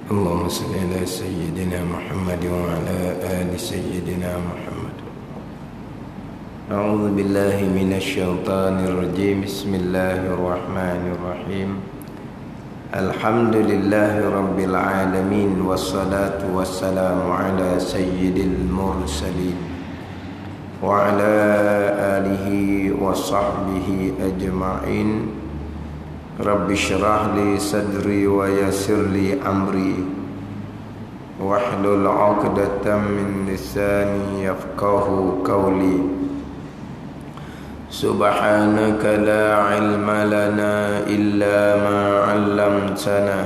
اللهم صل على سيدنا محمد وعلى آل سيدنا محمد. أعوذ بالله من الشيطان الرجيم. بسم الله الرحمن الرحيم. الحمد لله رب العالمين، والصلاة والسلام على سيد المرسلين وعلى آله وصحبه أجمعين. رب اشرح لي صدري ويسر لي أمري واحلل عقدة من لساني يفقه قولي. سبحانك لا علم لنا إلا ما علمتنا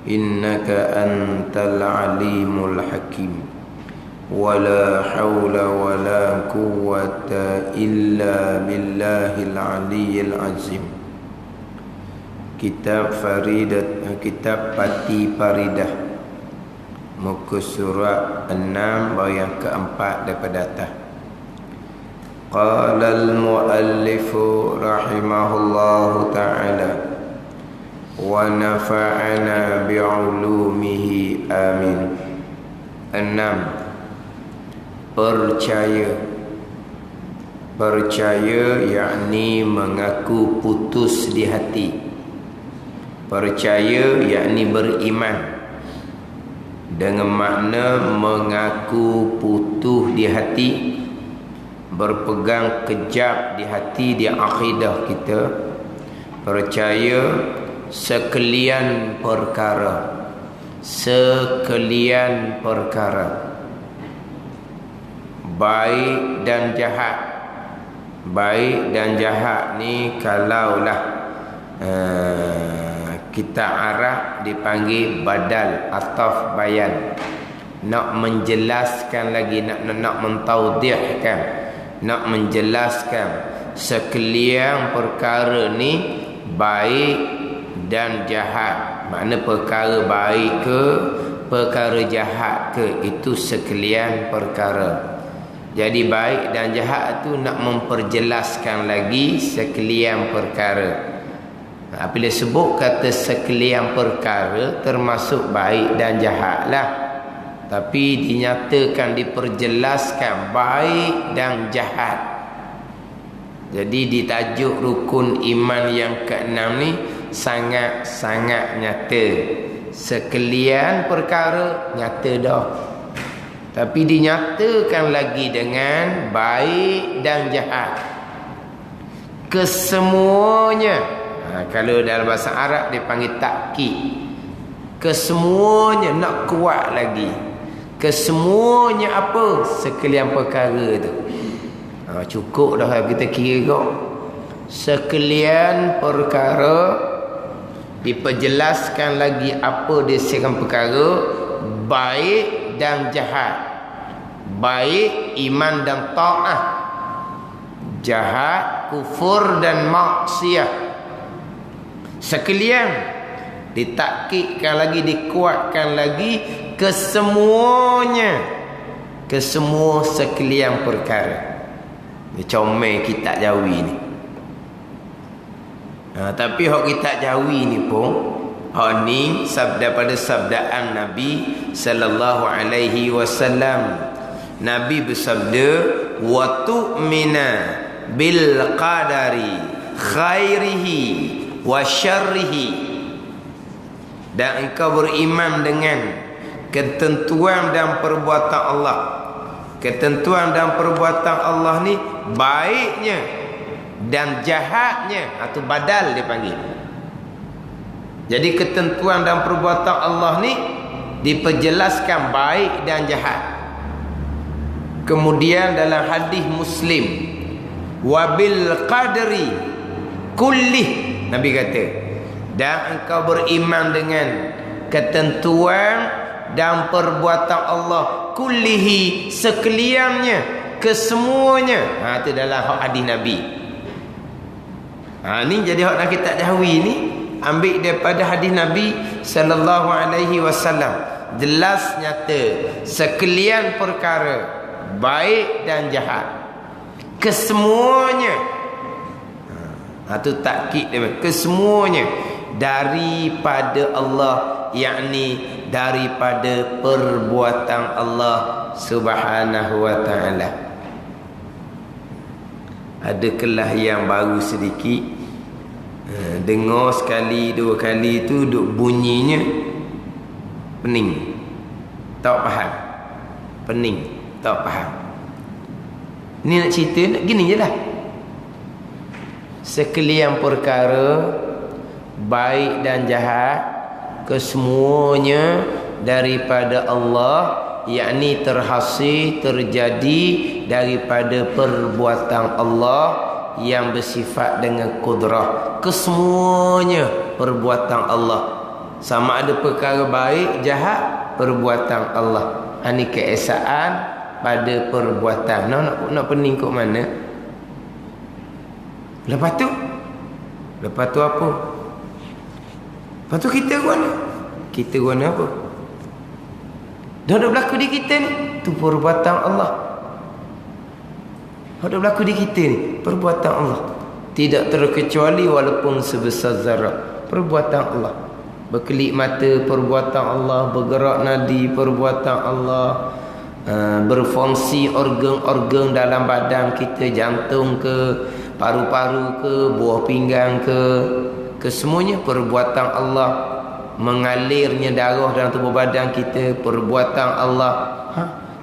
إنك أنت العليم الحكيم. ولا حول ولا قوة إلا بالله العلي العظيم. Kitab Faridat, Kitab Pati Faridah, muka surat 6 yang keempat daripada atas. Qala al-muallifu rahimahullahu ta'ala wa nafa'ana bi'ulumihi amin. 6. Percaya yakni mengaku putus di hati. Percaya yakni beriman, dengan makna mengaku putus di hati, berpegang kejap di hati, di akidah kita. Percaya sekalian perkara, baik dan jahat. Baik dan jahat ni kalaulah kita Arab dipanggil badal ataf bayan. Nak menjelaskan lagi, nak mentaudihkan, nak menjelaskan sekalian perkara ni baik dan jahat. Makna perkara baik ke perkara jahat ke, itu sekalian perkara. Jadi baik dan jahat tu nak memperjelaskan lagi sekalian perkara. Apabila sebut kata sekalian perkara, termasuk baik dan jahat lah. Tapi dinyatakan, diperjelaskan baik dan jahat. Jadi di tajuk rukun iman yang ke-6 ni sangat-sangat nyata. Sekalian perkara nyata dah, tapi dinyatakan lagi dengan baik dan jahat. Kesemuanya, kalau dalam bahasa Arab dipanggil takkid. Kesemuanya, nak kuat lagi. Kesemuanya apa? Sekalian perkara tu. Cukup dah kita kira kok. Sekalian perkara, diperjelaskan lagi apa dia sekalian perkara, baik dan jahat. Baik iman dan ta'ah, jahat kufur dan maksiat. Sekalian ditakkidkan lagi, dikuatkan lagi, kesemuanya, kesemua sekalian perkara. Dia comel kitab Jawi ni. Tapi hak kitab Jawi ni pun, hak ni sabda pada sabdaan Nabi sallallahu alaihi wasallam. Nabi bersabda, wa tu'mina bil qadari khairihi wa syarrihi. Dan engkau beriman dengan ketentuan dan perbuatan Allah. Ketentuan dan perbuatan Allah ni baiknya dan jahatnya, atau badal dipanggil. Jadi ketentuan dan perbuatan Allah ni diperjelaskan baik dan jahat. Kemudian dalam hadis Muslim, wabil qadri kullih, Nabi kata, dan engkau beriman dengan ketentuan dan perbuatan Allah kullihi, sekaliannya, kesemuanya. Itu dalam hadis Nabi. Ni jadi hak nak kitab Jawi ni ambil daripada hadis Nabi sallallahu alaihi wasallam. Jelas nyata sekalian perkara baik dan jahat, kesemuanya. Itu takkid dia, kesemuanya daripada Allah yakni daripada perbuatan Allah Subhanahu wa ta'ala. Ada kelah yang baru sedikit, dengar sekali dua kali tu duk bunyinya pening, tak faham. Pening, tak faham. Ni nak cerita nak gini je lah. Sekalian perkara baik dan jahat kesemuanya daripada Allah, yakni terhasil terjadi daripada perbuatan Allah yang bersifat dengan kudrah. Kesemuanya perbuatan Allah. Sama ada perkara baik jahat, perbuatan Allah. Ini keesaan pada perbuatan. Nak pening kat mana? Lepas tu apa? Lepas tu kita guna. Kita guna apa? Dah berlaku di kita ni, tu perbuatan Allah. Dah berlaku di kita ni, perbuatan Allah. Tidak terkecuali walaupun sebesar zarah, perbuatan Allah. Berkelip mata, perbuatan Allah. Bergerak nadi, perbuatan Allah. Berfungsi organ-organ dalam badan kita, jantung ke, paru-paru ke, buah pinggang ke, kesemuanya perbuatan Allah. Mengalirnya darah dalam tubuh badan kita, perbuatan Allah.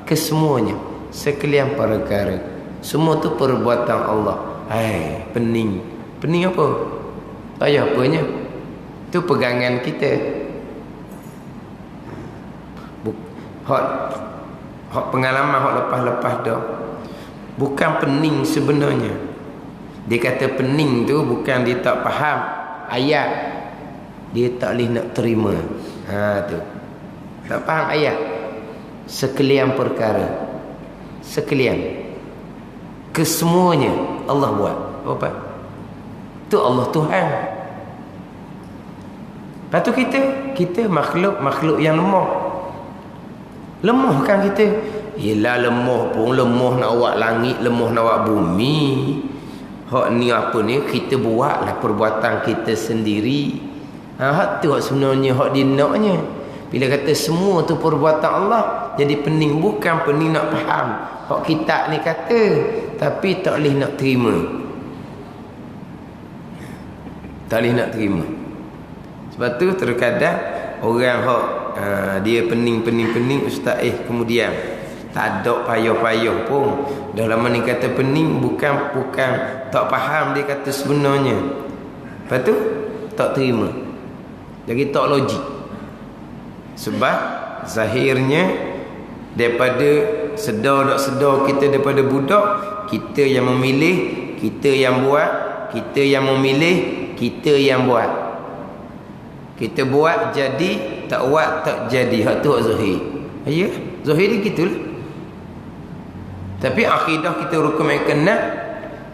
Kesemuanya, sekalian perkara, semua tu perbuatan Allah. Pening apa? Tak payah apanya. Tu pegangan kita. Hak pengalaman hak lepas-lepas dah. Bukan pening sebenarnya. Dia kata pening tu bukan dia tak faham ayat, dia tak boleh nak terima. Tu. Tak faham ayat. Sekalian perkara. Sekalian. Kesemuanya Allah buat. Apa? Tu Allah Tuhan. Lepas tu kita makhluk yang lemah. Lemah kan kita? Yelah lemah pun, lemah nak awak langit, lemah nak awak bumi. Hak ni apa ni? Kita buatlah perbuatan kita sendiri. Hak tu sebenarnya hak dia naknya. Bila kata semua tu perbuatan Allah, jadi pening. Bukan pening nak faham hak kitab ni kata, tapi tak boleh nak terima. Tak boleh nak terima. Sebab tu terkadang orang hak dia pening ustaz kemudian tak ada payah-payah pun. Dah lama ni kata pening, bukan tak faham dia kata sebenarnya. Lepas tu tak terima. Jadi tak logik. Sebab zahirnya daripada sedar tak sedar kita daripada budak, kita yang memilih, kita yang buat, kita yang memilih, kita yang buat. Kita buat jadi, tak buat tak jadi. Hak tu hak zahir. Ya, zahir dia gitulah. Tapi akidah kita rukun kena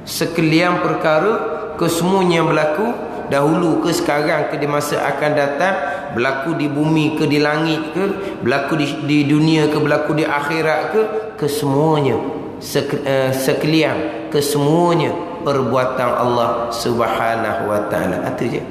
sekalian perkara kesemuanya berlaku dahulu ke sekarang ke di masa akan datang, berlaku di bumi ke di langit ke, berlaku di dunia ke, berlaku di akhirat ke, kesemuanya sekalian kesemuanya perbuatan Allah Subhanahu wa ta'ala. Itu je.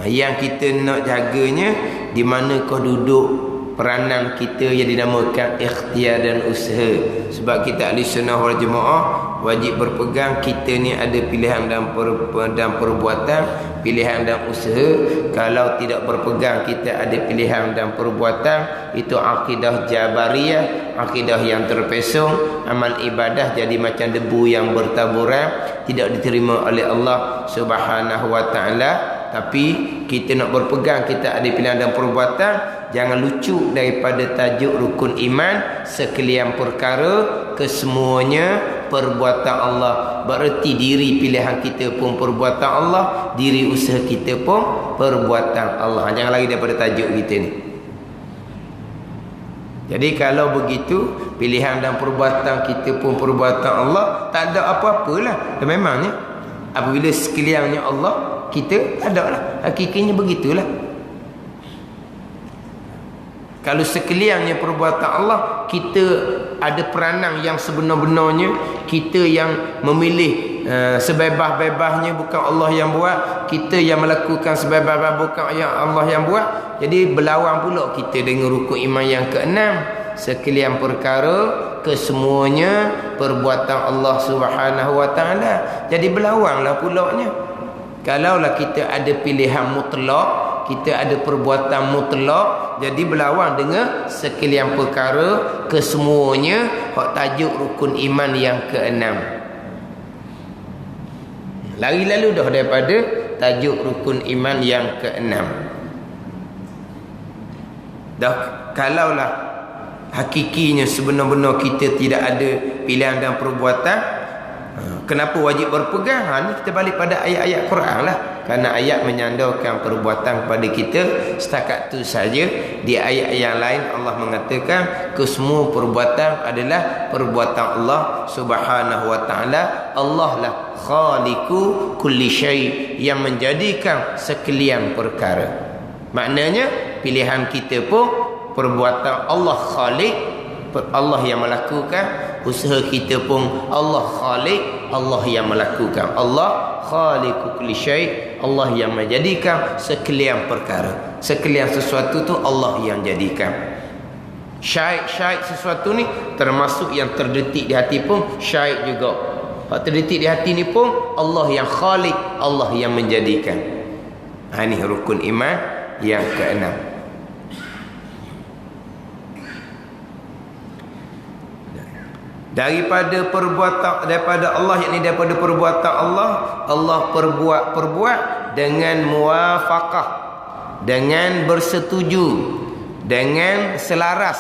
Yang kita nak jaganya, di mana kau duduk peranan kita yang dinamakan ikhtiar dan usaha. Sebab kita ahli sunnah wal jemaah wajib berpegang kita ni ada pilihan dan perbuatan, pilihan dan usaha. Kalau tidak berpegang kita ada pilihan dan perbuatan, itu akidah Jabariyah, akidah yang terpesong. Amal ibadah jadi macam debu yang bertaburan, tidak diterima oleh Allah Subhanahu wa ta'ala. Tapi kita nak berpegang kita ada pilihan dan perbuatan, jangan lucu daripada tajuk rukun iman. Sekalian perkara kesemuanya perbuatan Allah. Bererti diri pilihan kita pun perbuatan Allah, diri usaha kita pun perbuatan Allah. Jangan lari daripada tajuk kita ni. Jadi kalau begitu, pilihan dan perbuatan kita pun perbuatan Allah, tak ada apa-apalah. Dan memangnya apabila sekaliannya Allah, kita ada lah. Hakikatnya begitulah. Kalau sekaliannya perbuatan Allah, kita ada peranan yang sebenar-benarnya, kita yang memilih sebebas-bebasnya, bukan Allah yang buat. Kita yang melakukan sebebas-bebas, bukan yang Allah yang buat. Jadi berlawan pula kita dengan rukun iman yang keenam. Sekalian perkara kesemuanya perbuatan Allah Subhanahu wa taala. Jadi berlawanlah pulaknya. Kalaulah kita ada pilihan mutlak, kita ada perbuatan mutlak, jadi berlawan dengan sekalian perkara kesemuanya hak tajuk rukun iman yang keenam. Lari lalu dah daripada tajuk rukun iman yang keenam. Dah kalaulah hakikinya sebenar-benar kita tidak ada pilihan dan perbuatan, kenapa wajib berpegang? Ni kita balik pada ayat-ayat Quran lah. Kerana ayat menyandarkan perbuatan kepada kita. Setakat tu saja. Di ayat yang lain Allah mengatakan kesemua perbuatan adalah perbuatan Allah Subhanahu wa taala. Allah lah khaliqu kulli syai', yang menjadikan sekalian perkara. Maknanya pilihan kita pun perbuatan Allah khaliq, Allah yang melakukan. Usaha kita pun Allah khaliq, Allah yang melakukan. Allah khaliqu kulli syai', Allah yang menjadikan sekalian perkara. Sekalian sesuatu tu Allah yang jadikan. Syait sesuatu ni termasuk yang terdetik di hati pun syait juga. Hak terdetik di hati ni pun Allah yang khaliq, Allah yang menjadikan. Ini rukun iman yang keenam. Daripada perbuatan daripada Allah, yakni daripada perbuatan Allah, Allah perbuat dengan muwafaqah, dengan bersetuju, dengan selaras.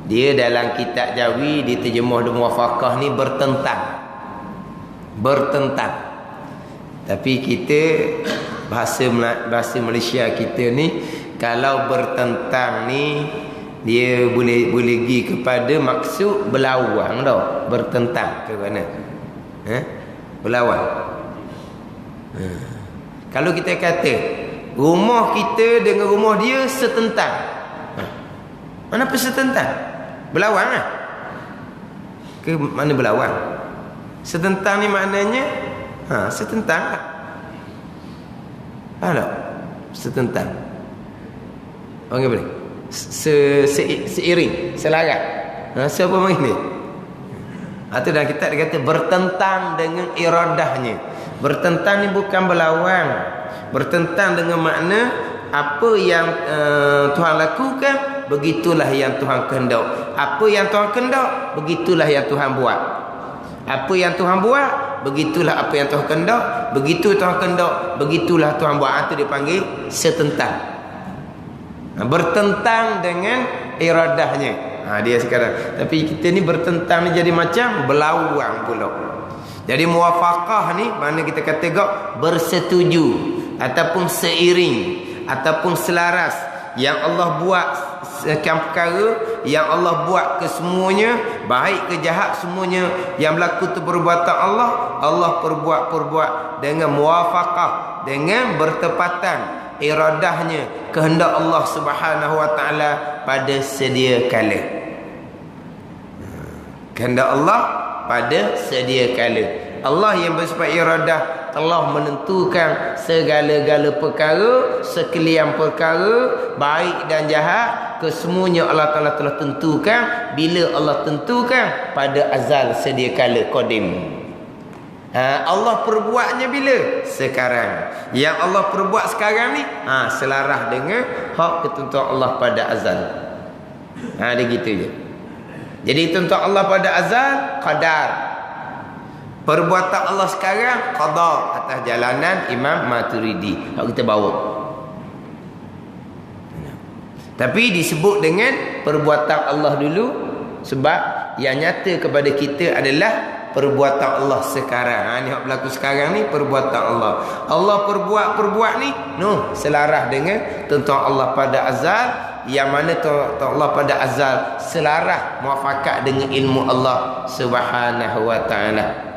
Dia dalam kitab Jawi diterjemah dengan muwafaqah ni bertentang. Tapi kita bahasa Malaysia kita ni, kalau bertentang ni dia boleh pergi kepada maksud berlawan dah. Bertentang ke mana? Berlawan. Kalau kita kata rumah kita dengan rumah dia setentang, mana setentang? Berlawan lah. Ke mana berlawan? Setentang ni maknanya setentang lah. Faham tak? Setentang. Orang boleh? Seiring, selaras. Siapa main ni? Itu dalam kitab dia kata bertentang dengan iradahnya. Bertentang ni bukan berlawan. Bertentang dengan makna apa yang Tuhan lakukan, begitulah yang Tuhan kehendak. Apa yang Tuhan kehendak, begitulah yang Tuhan buat. Apa yang Tuhan buat, begitulah apa yang Tuhan kehendak. Begitu Tuhan kehendak, begitulah Tuhan buat. Itu dipanggil setentang. Bertentang dengan iradahnya. Dia sekarang. Tapi kita ni bertentang ni jadi macam berlawan pula. Jadi muwafaqah ni mana kita kata bersetuju ataupun seiring ataupun selaras. Yang Allah buat sekian perkara, yang Allah buat kesemuanya, baik ke jahat semuanya yang berlaku tu perbuatan Allah. Allah perbuat dengan muwafaqah, dengan bertepatan iradahnya, kehendak Allah Subhanahu wa taala pada sedia kala. Kehendak Allah pada sedia kala. Allah yang bersifat iradah telah menentukan segala-gala perkara, sekalian perkara, baik dan jahat, kesemuanya Allah Taala telah tentukan. Bila Allah tentukan pada azal sedia kala qadim. Allah perbuatnya bila? Sekarang. Yang Allah perbuat sekarang ni selaras dengan hak ketentuan Allah pada azal. Dia gitu je. Jadi tentuan Allah pada azal qadar. Perbuatan Allah sekarang qada, atas jalanan Imam Maturidi. Hak kita bawa. Tapi disebut dengan perbuatan Allah dulu, sebab yang nyata kepada kita adalah perbuatan Allah sekarang. Ni hak berlaku sekarang ni perbuatan Allah. Allah perbuat ni selaras dengan tentuan Allah pada azal, yang mana tentuan Allah pada azal selaras muafakat dengan ilmu Allah Subhanahu wa taala.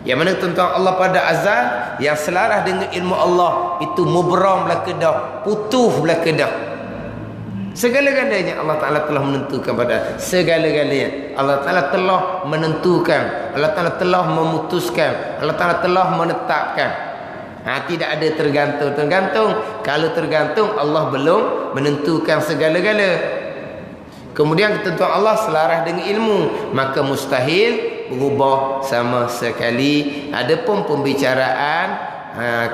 Yang mana tentuan Allah pada azal yang selaras dengan ilmu Allah itu mubram belaka dah, putus belaka dah. Segala-galanya Allah Ta'ala telah menentukan pada segala-galanya. Allah Ta'ala telah menentukan, Allah Ta'ala telah memutuskan, Allah Ta'ala telah menetapkan. Tidak ada tergantung. Kalau tergantung, Allah belum menentukan segala-gala. Kemudian ketentuan Allah selaras dengan ilmu, maka mustahil berubah sama sekali. Adapun pembicaraan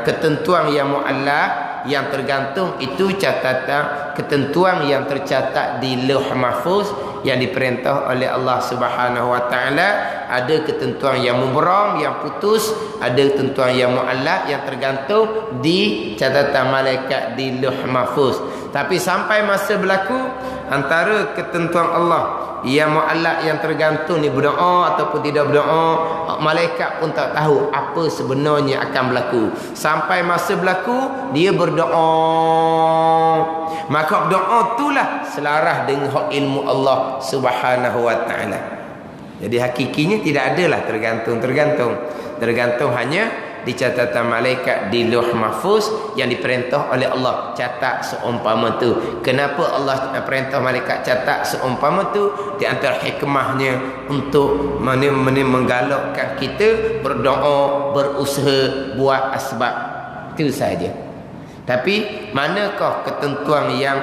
ketentuan yang mu'allaq, yang tergantung, itu catatan ketentuan yang tercatat di Lauh Mahfuz yang diperintah oleh Allah Subhanahu wa taala. Ada ketentuan yang mubram, yang putus, ada ketentuan yang mu'allaq, yang tergantung di catatan malaikat di Lauh Mahfuz. Tapi sampai masa berlaku, antara ketentuan Allah yang mu'allaq, yang tergantung ni berdoa ataupun tidak berdoa, malaikat pun tak tahu apa sebenarnya akan berlaku. Sampai masa berlaku, dia berdoa, maka doa itulah selaras dengan hak ilmu Allah Subhanahu wa taala. Jadi hakikinya tidak adalah tergantung hanya di catatan malaikat di Lauh Mahfuz yang diperintah oleh Allah catat seumpama tu. Kenapa Allah perintah malaikat catat seumpama tu? Di antara hikmahnya untuk menggalakkan kita berdoa, berusaha, buat asbab. Itu saja. Tapi manakah ketentuan yang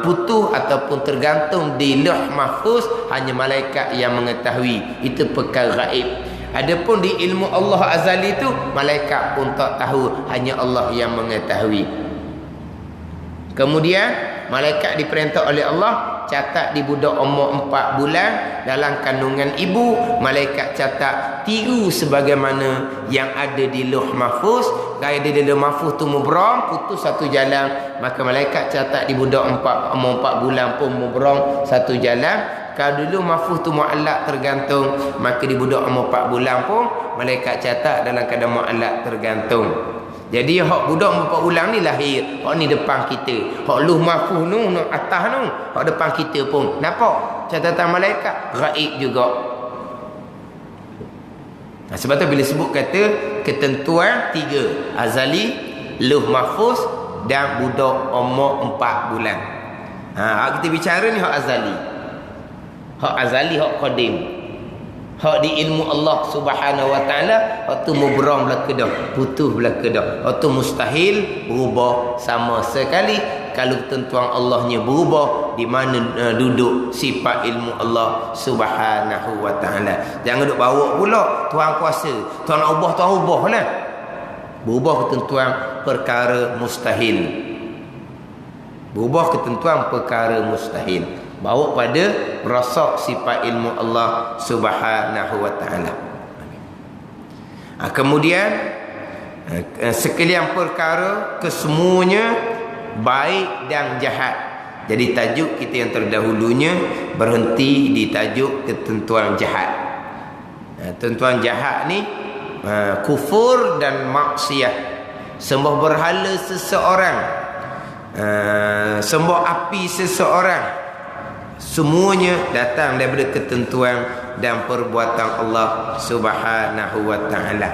putus ataupun tergantung di Lauh Mahfuz, hanya malaikat yang mengetahui. Itu perkara gaib. Adapun di ilmu Allah azali itu, malaikat pun tak tahu, hanya Allah yang mengetahui. Kemudian malaikat diperintah oleh Allah catat di budak umur 4 bulan dalam kandungan ibu. Malaikat catat tiru sebagaimana yang ada di Lauh Mahfuz. Kalau ada di Lauh Mahfuz tu mubram, putus satu jalan, maka malaikat catat di budak umur 4 bulan pun mubram satu jalan. Kalau dulu mahfuz tu mu'allaq tergantung, maka di budak umur 4 bulan pun malaikat catat dalam keadaan mu'allaq tergantung. Jadi hak budak umur 4 bulan ni lahir, hak ni depan kita. Hak luh mahfuz nu atas nu, hak depan kita pun. Nampak catatan malaikat gaib juga. Sebab tu bila sebut kata ketentuan 3, azali, luh mahfuz dan budak umur 4 bulan. Hak kita bicara ni hak azali. Hak azali, hak qadim. Hak di ilmu Allah Subhanahu wa taala, hak tu mubram belaka dah, putus belaka dah. Hak tu mustahil berubah sama sekali. Kalau ketentuan Allahnya berubah, di mana duduk sifat ilmu Allah Subhanahu wa taala. Jangan duk bawa pula Tuhan kuasa, Tuhan ubah, Tuhan ubahlah. Berubah ketentuan perkara mustahil. Berubah ketentuan perkara mustahil. Bawa pada rasak sifat ilmu Allah Subhanahu wa taala. Kemudian sekalian perkara kesemuanya baik dan jahat. Jadi tajuk kita yang terdahulunya berhenti di tajuk ketentuan jahat. Tentuan jahat ni kufur dan maksiat, sembah berhala seseorang, sembah api seseorang, semuanya datang daripada ketentuan dan perbuatan Allah Subhanahu wa taala.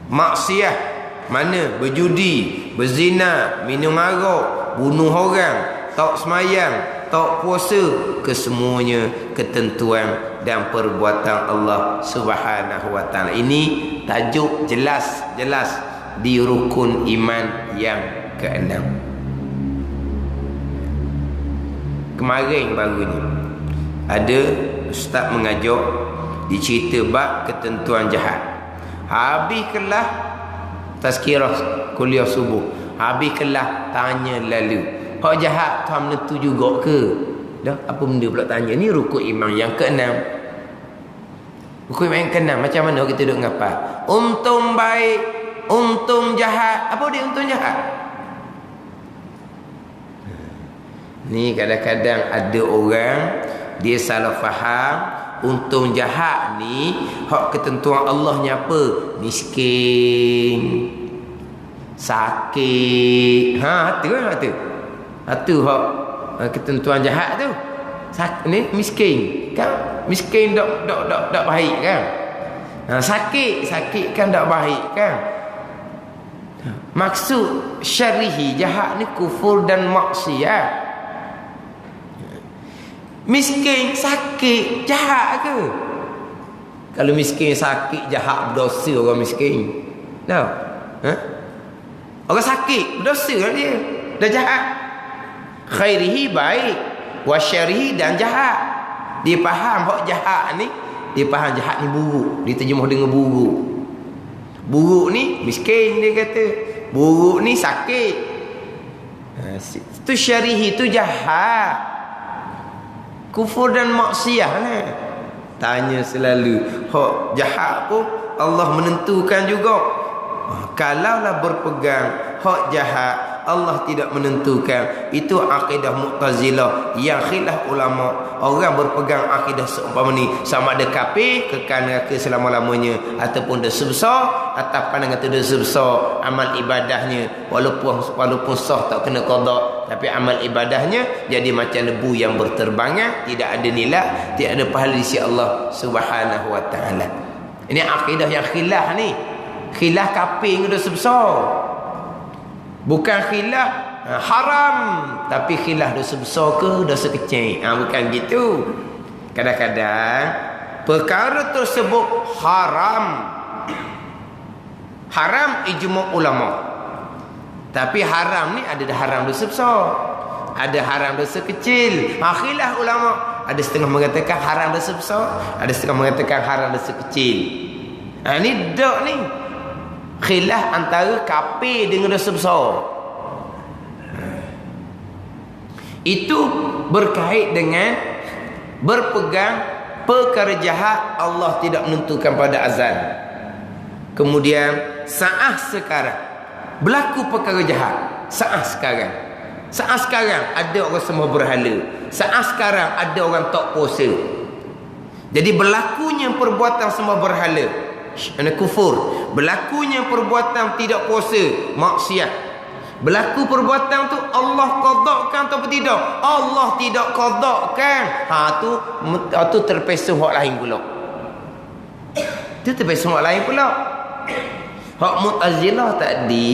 Maksiat mana? Berjudi, berzina, minum arak, bunuh orang, tak semayang, tak puasa, kesemuanya ketentuan dan perbuatan Allah Subhanahu wa taala. Ini tajuk jelas di rukun iman yang ke-6. Kemarin baru ni ada ustaz mengajar dicerita bab ketentuan jahat. Habis kelas tazkirah kuliah subuh, habis kelas tanya lalu, hak jahat Tuhan menentu juga ke? Dah apa benda pula tanya? Ni rukun iman yang ke-6. Rukun iman yang ke-6 macam mana kita duk ngapa? Untung baik, untung jahat. Apa dia untung jahat? Ni kadang-kadang ada orang dia salah faham. Untung jahat ni hak ketentuan Allahnya apa? Miskin, sakit. Itu kan tu. Itu hak ketentuan jahat tu. Ni miskin kan? Miskin dak baik kan? Sakit kan dak baik kan? Maksud syarihi jahat ni kufur dan maksiat. Miskin, sakit, jahat ke? Kalau miskin, sakit, jahat, berdosa orang miskin. Tahu? Ha? Orang sakit, berdosa kan dia. Dah jahat. Khairihi baik, wa syarihi dan jahat. Dia faham hak jahat ni, dia faham jahat ni buruk. Dia terjemah dengan buruk. Buruk ni miskin dia kata. Buruk ni sakit. Itu syarihi tu jahat. Kufur dan maksiat ni. Tanya selalu, hak jahat pun Allah menentukan juga. Kalaulah berpegang hak jahat Allah tidak menentukan, itu akidah Mu'tazilah yang khilaf ulama. Orang berpegang akidah seumpama ni, sama ada kafir kekal neraka selama-lamanya, ataupun dosa besar atas pandangan tu dosa besar, amal ibadahnya walaupun sah tak kena qada, tapi amal ibadahnya jadi macam debu yang berterbangan, tidak ada nilai, tidak ada pahala di sisi Allah Subhanahu wa taala. Ini akidah yang khilaf ni. Khilaf kafir dengan dosa besar. Bukan khilaf haram, tapi khilaf dosa besar ke dosa kecil. Bukan gitu. Kadang-kadang perkara tersebut haram. Haram ijma' ulama. Tapi haram ni ada haram dosa besar, ada haram dosa kecil. Khilaf ulama. Ada setengah mengatakan haram dosa besar, ada setengah mengatakan haram dosa kecil. Ni dak ni. Khilaf antara kafir dengan dosa besar. Itu berkait dengan berpegang perkara jahat Allah tidak menentukan pada azal. Kemudian saat sekarang berlaku perkara jahat. Saat sekarang ada orang semua berhala. Saat sekarang ada orang tak puasa. Jadi berlakunya perbuatan semua berhala, kufur, berlakunya perbuatan tidak puasa, maksiat, berlaku perbuatan tu Allah qadakan atau tidak? Allah tidak qadakan. Tu terpesong hak lain pula. Tu terpesong hak lain pula. Hak Mu'tazilah tadi,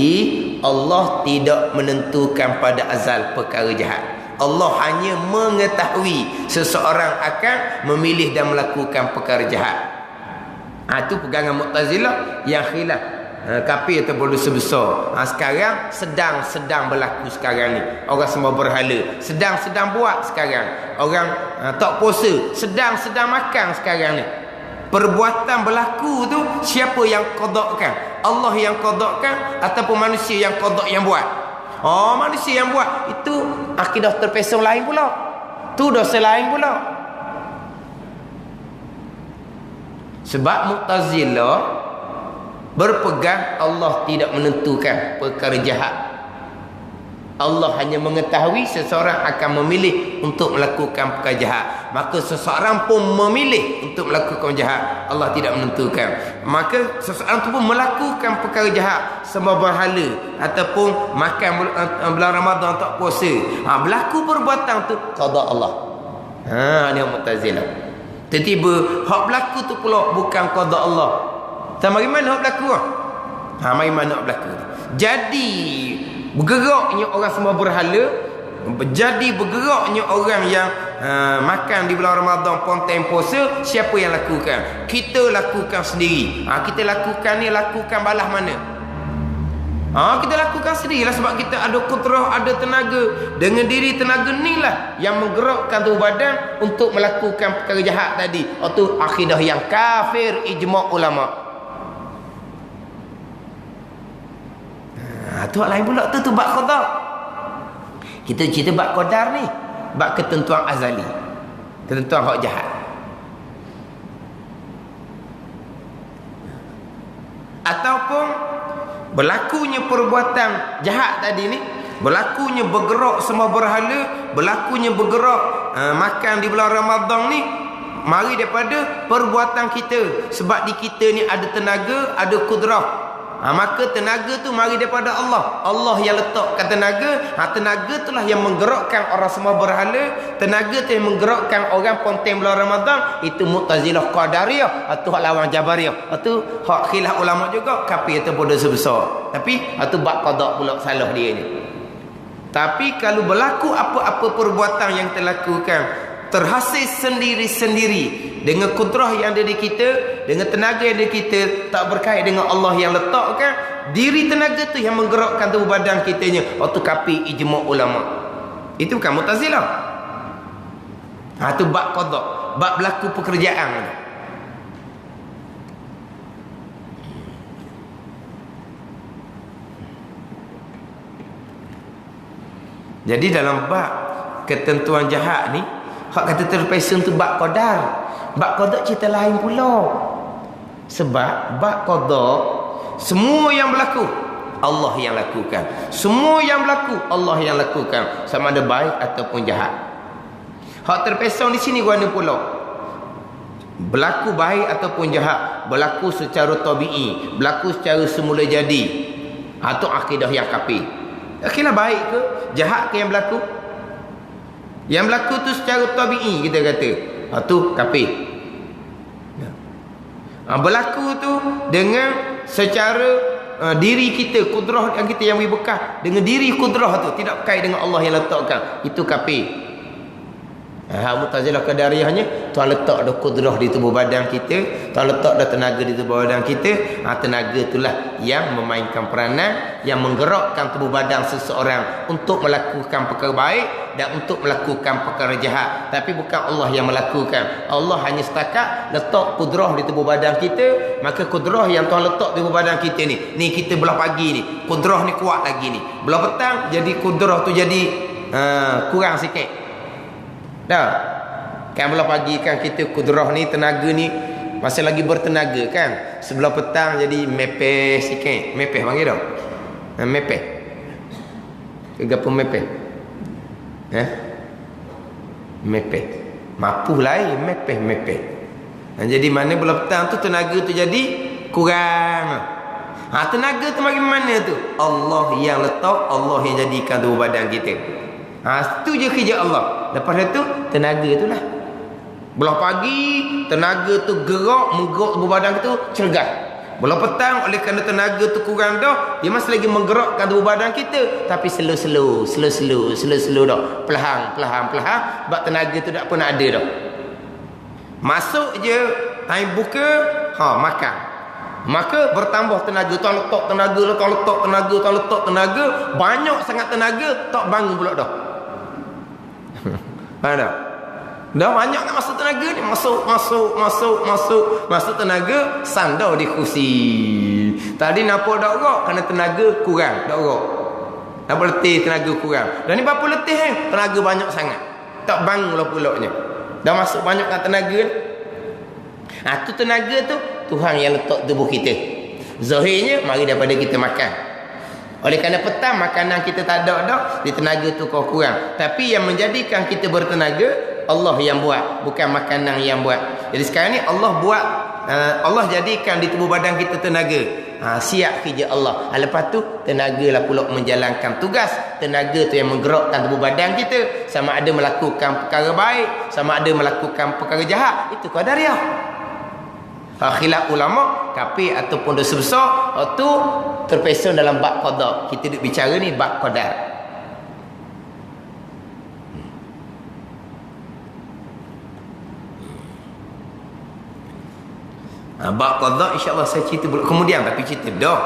Allah tidak menentukan pada azal perkara jahat. Allah hanya mengetahui seseorang akan memilih dan melakukan perkara jahat. Itu pegangan Mu'tazilah yang khilaf kafir ataupun dosa besar. Sekarang sedang berlaku sekarang ni. Orang semua berhala, sedang buat sekarang. Orang tak puasa, sedang makan sekarang ni. Perbuatan berlaku tu siapa yang qadakkan? Allah yang qadakkan ataupun manusia yang qadak yang buat? Manusia yang buat. Itu akidah terpesong lain pula. Tu dosa lain pula. Sebab Mu'tazilah berpegang Allah tidak menentukan perkara jahat. Allah hanya mengetahui seseorang akan memilih untuk melakukan perkara jahat. Maka seseorang pun memilih untuk melakukan jahat. Allah tidak menentukan. Maka seseorang pun melakukan perkara jahat, sembah berhala ataupun makan bulan Ramadan tak puasa. Berlaku perbuatan tu qada Allah. Ni Mu'tazilah. Tiba-tiba hak berlaku tu pula bukan qada Allah. Tak mari mana hak berlaku? Mari mana hak berlaku? Jadi bergeraknya orang semua berhala, jadi bergeraknya orang yang makan di bulan Ramadan ponteng puasa, siapa yang lakukan? Kita lakukan sendiri. Kita lakukan ni, lakukan balas mana? Kita lakukan sendirilah sebab kita ada kudrah, ada tenaga. Dengan diri tenaga ni lah yang menggerakkan tubuh badan untuk melakukan perkara jahat tadi. Itu akidah yang kafir ijma' ulama. Tu lain pula tu bab qada. Kita cerita bab qadar ni, bab ketentuan azali, ketentuan hak jahat. Ataupun berlakunya perbuatan jahat tadi ni, berlakunya bergerak semua berhala, berlakunya bergerak makan di bulan Ramadan ni, mari daripada perbuatan kita. Sebab di kita ni ada tenaga, ada kudrah. Maka tenaga tu mari daripada Allah. Allah yang letakkan tenaga. Tenaga itulah yang menggerakkan orang semua berhala. Tenaga tu yang menggerakkan orang ponteng bulan Ramadan. Itu Mu'tazilah Qadariyah. Itu hak lawan Jabariyah. Itu hak khilaf ulama juga. Kafir itu dosa besar. Tapi itu bab qada pula salah dia ni. Tapi kalau berlaku apa-apa perbuatan yang kita lakukan, terhasil sendiri-sendiri dengan kudrah yang ada di kita, dengan tenaga yang ada di kita, tak berkait dengan Allah yang letakkan. Diri tenaga tu yang menggerakkan tubuh badan kitanya. Waktu kapi ijma' ulama. Itu bukan Mu'tazilah. Itu bab qada, bab berlaku pekerjaan. Jadi dalam bab ketentuan jahat ni, hak kata terpesong tu bab qadar. Bab qada cerita lain pula. Sebab bab qada, semua yang berlaku Allah yang lakukan. Semua yang berlaku Allah yang lakukan, sama ada baik ataupun jahat. Hak terpesong di sini guna pula. Berlaku baik ataupun jahat, berlaku secara tabi'i, berlaku secara semula jadi. Itu akidah yang kafir. Akhirnya baik ke jahat ke yang berlaku? Yang berlaku tu secara tabi'i kita kata. Itu kafir. Berlaku tu dengan secara diri kita, kudrah yang kita yang bekas dengan diri kudrah tu, tidak berkait dengan Allah yang letakkan. Itu kafir. Mu'tazilah qadariyahnya, Tuhan letak dah kudrah di tubuh badan kita, Tuhan letak dah tenaga di tubuh badan kita. Tenaga itulah yang memainkan peranan, yang menggerakkan tubuh badan seseorang untuk melakukan perkara baik dan untuk melakukan perkara jahat. Tapi bukan Allah yang melakukan. Allah hanya setakat letak kudrah di tubuh badan kita. Maka kudrah yang Tuhan letak di tubuh badan kita ni kita belah pagi ni, kudrah ni kuat lagi ni. Belah petang jadi kudrah tu jadi kurang sikit. Dah. Kan belah pagi kan kita kudrah ni, tenaga ni masih lagi bertenaga kan. Sebelah petang jadi mepeh sikit. Mepeh panggil dah. Mepeh. Kegapo mepeh? Mepeh. Mapuh lain, mepeh. Jadi mana belah petang tu tenaga tu jadi kurang. Tenaga tu bagi mana tu? Allah yang letak, Allah yang jadikan tubuh badan kita. Itu je kerja Allah. Lepas itu tenaga itulah. Belah pagi tenaga tu menggerak tubuh badan itu cergas. Belah petang oleh kerana tenaga tu kurang dah, dia masih lagi menggerakkan tubuh badan kita, tapi slow dah. Perlahan. Sebab tenaga tu tak pernah ada dah. Masuk je time buka, makan. Maka bertambah tenaga. Tuan letak tenaga, banyak sangat tenaga, tak bangun pula dah. Faham tak? Dah banyak nak masuk tenaga ni, masuk tenaga, sandar di kursi. Tadi nampak tak gerak kerana tenaga kurang, tak gerak. Nampak letih, tenaga kurang. Dan ni berapa letih tenaga banyak sangat, tak bangun pulaknya. Dah masuk banyak kan tenaga ni. Tu tenaga tu Tuhan yang letak tubuh kita. Zahirnya mari daripada kita makan. Oleh kerana petang makanan kita tak ada dah, di tenaga tu kau kurang. Tapi yang menjadikan kita bertenaga, Allah yang buat, bukan makanan yang buat. Jadi sekarang ni Allah buat, Allah jadikan di tubuh badan kita tenaga. Siap kerja Allah. Lepas tu tenaga lah pula menjalankan tugas. Tenaga tu yang menggerakkan tubuh badan kita, sama ada melakukan perkara baik, sama ada melakukan perkara jahat. Itu qadariyah. Khilaf ulama, kafir ataupun dosa besar, itu terpesong dalam bab qada. Kita duk bicara ni bab qadar. Bab qada insya-Allah saya cerita kemudian, tapi cerita dah.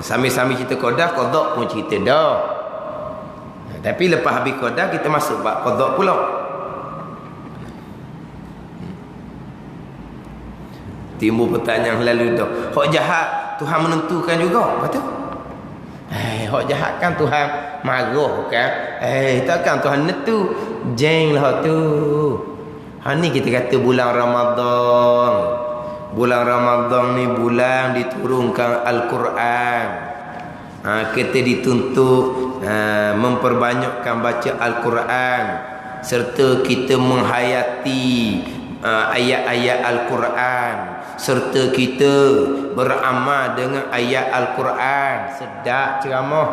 Sambil-sambil cerita qada pun cerita dah. Tapi lepas habis qada kita masuk bab qada pula. Timbul pertanyaan lalu dah. Hak jahat Tuhan menentukan juga, betul? Hak jahat kan Tuhan marah kan? Takkan Tuhan nentu. Jenglah tu. Ni kita kata bulan Ramadan. Bulan Ramadan ni bulan diturunkan Al-Quran. Kita dituntut memperbanyakkan baca Al-Quran, serta kita menghayati ayat-ayat Al-Quran, serta kita beramal dengan ayat Al-Quran. Sedap ceramah.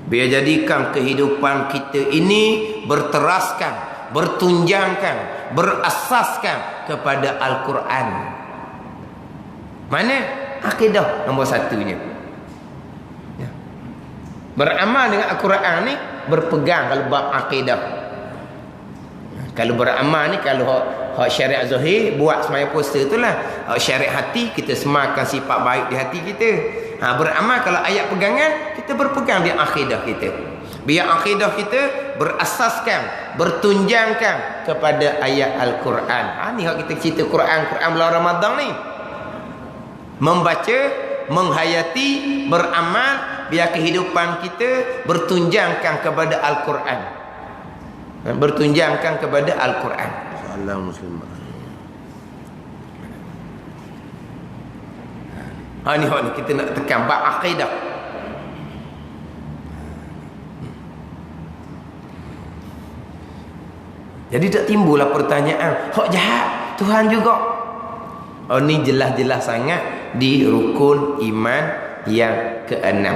Biar jadikan kehidupan kita ini berteraskan, bertunjangkan, berasaskan kepada Al-Quran. Mana? Akidah nombor satunya. Beramal dengan Al-Quran ni berpegang kalau bab akidah. Kalau beramal ni, kalau hak syariat zahir buat semaya puasa itulah. Hak syariat hati kita semakan sifat baik di hati kita. Beramal kalau ayat pegangan, kita berpegang di akidah kita. Biar akidah kita berasaskan, bertunjangkan kepada ayat Al-Quran. Ni hak kita cerita Quran bulan Ramadan ni. Membaca, menghayati, beramal, biar kehidupan kita bertunjangkan kepada Al-Quran. Bertunjangkan kepada Al-Quran. Soalan muslim. Ni hak ni kita nak tekan bab akidah. Jadi tak timbullah pertanyaan, hak jahat Tuhan juga. Ni jelas-jelas sangat di rukun iman yang ke-6.